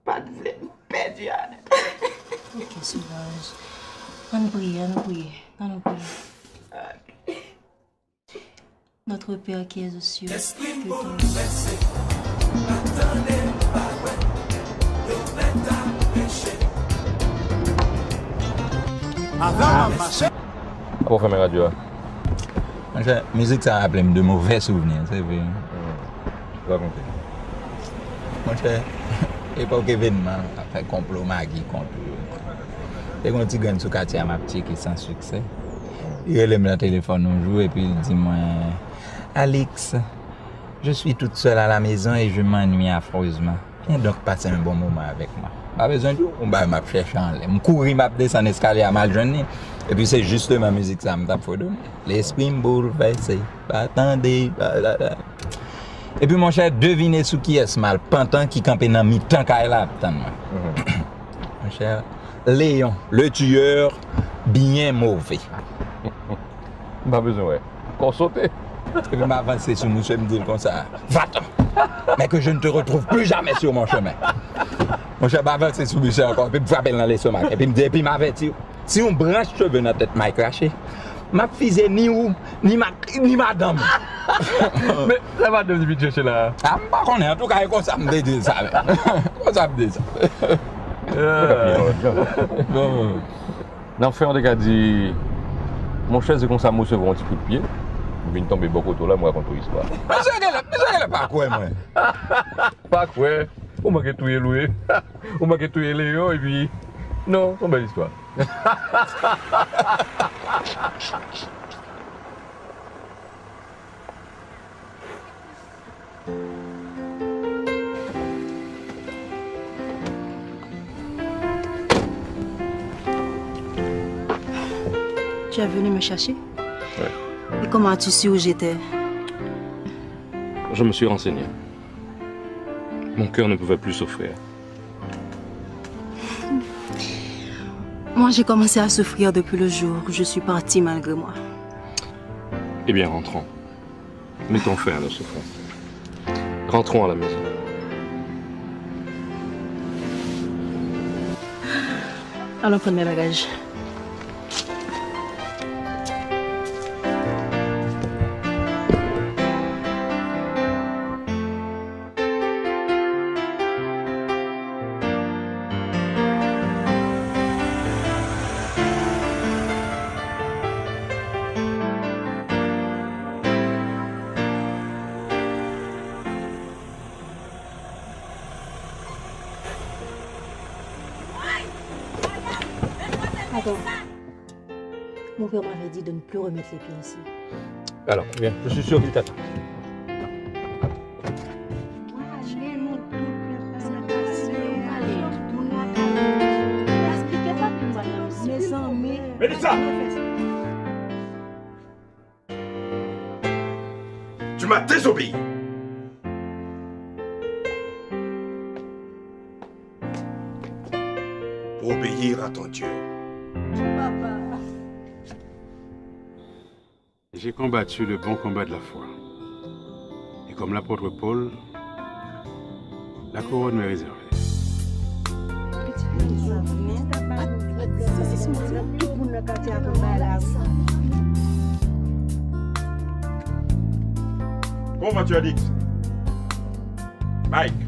Pas de perdu Annette. Ok, Solange. On prie. Notre Père qui es aux cieux, que ton nom Pour faire mes radios. La musique, ça rappelle de mauvais souvenirs, c'est vrai. Je vais raconter. Mon cher, époque événement, après complot Magui contre. Et quand tu gagnes sur le quartier à ma petite qui sans succès, il aime le téléphone un jour et puis il dit moi, Alex, je suis toute seule à la maison et je m'ennuie affreusement. Viens donc passer un bon moment avec moi. Pas besoin de on va m'a chercher en l'air. Courir m'a descendre escalier à mal journée. Et puis c'est juste ma musique ça me tape faut donner. L'esprit me bouleversé. Attendez. Et puis mon cher, devinez sous qui est ce mal pantant qui campait dans mi-temps qu'à là attends-moi. Mon cher, Léon, le tueur bien mauvais. Pas besoin ouais. Qu'on sauter. Je vais m'avancer sur monsieur me dire comme ça. Va-t'en. Mais que je ne te retrouve plus jamais sur mon chemin. Mon cher, m'avancer sur monsieur encore, puis me frapper dans l'estomac. Et puis me dire, puis m'avertir. Si on branche cheveux dans la tête, m'a craché. Ma fille ni où, ni madame. Mais ça va de vite chercher là. Ah, pas qu'on est en tout cas, comme ça me dit ça. Comme ça me dit ça. Non, fait, on a dit, mon cher, c'est comme ça, moi, se voit un petit coup de pied. Je viens tomber beaucoup de là, moi, raconte l'histoire. Mais c'est pas quoi, moi. Pas quoi. On m'a tout loué. On m'a tout Léo, et puis. Non, c'est une belle histoire. Tu es venu me chercher? Oui. Et comment as-tu su où j'étais? Je me suis renseigné. Mon cœur ne pouvait plus souffrir. Moi, j'ai commencé à souffrir depuis le jour où je suis partie malgré moi. Eh bien, rentrons. Mettons fin à nos souffrances. Rentrons à la maison. Allons prendre mes bagages. Attends. Mon père m'avait dit de ne plus remettre les pieds ici. Alors, viens, je suis sûr qu'il t'attend. Mélissa! Tu m'as désobéi. Pour obéir à ton Dieu. J'ai combattu le bon combat de la foi. Et comme l'apôtre Paul, la couronne m'est réservée. Comment vas-tu, Alix? Mike.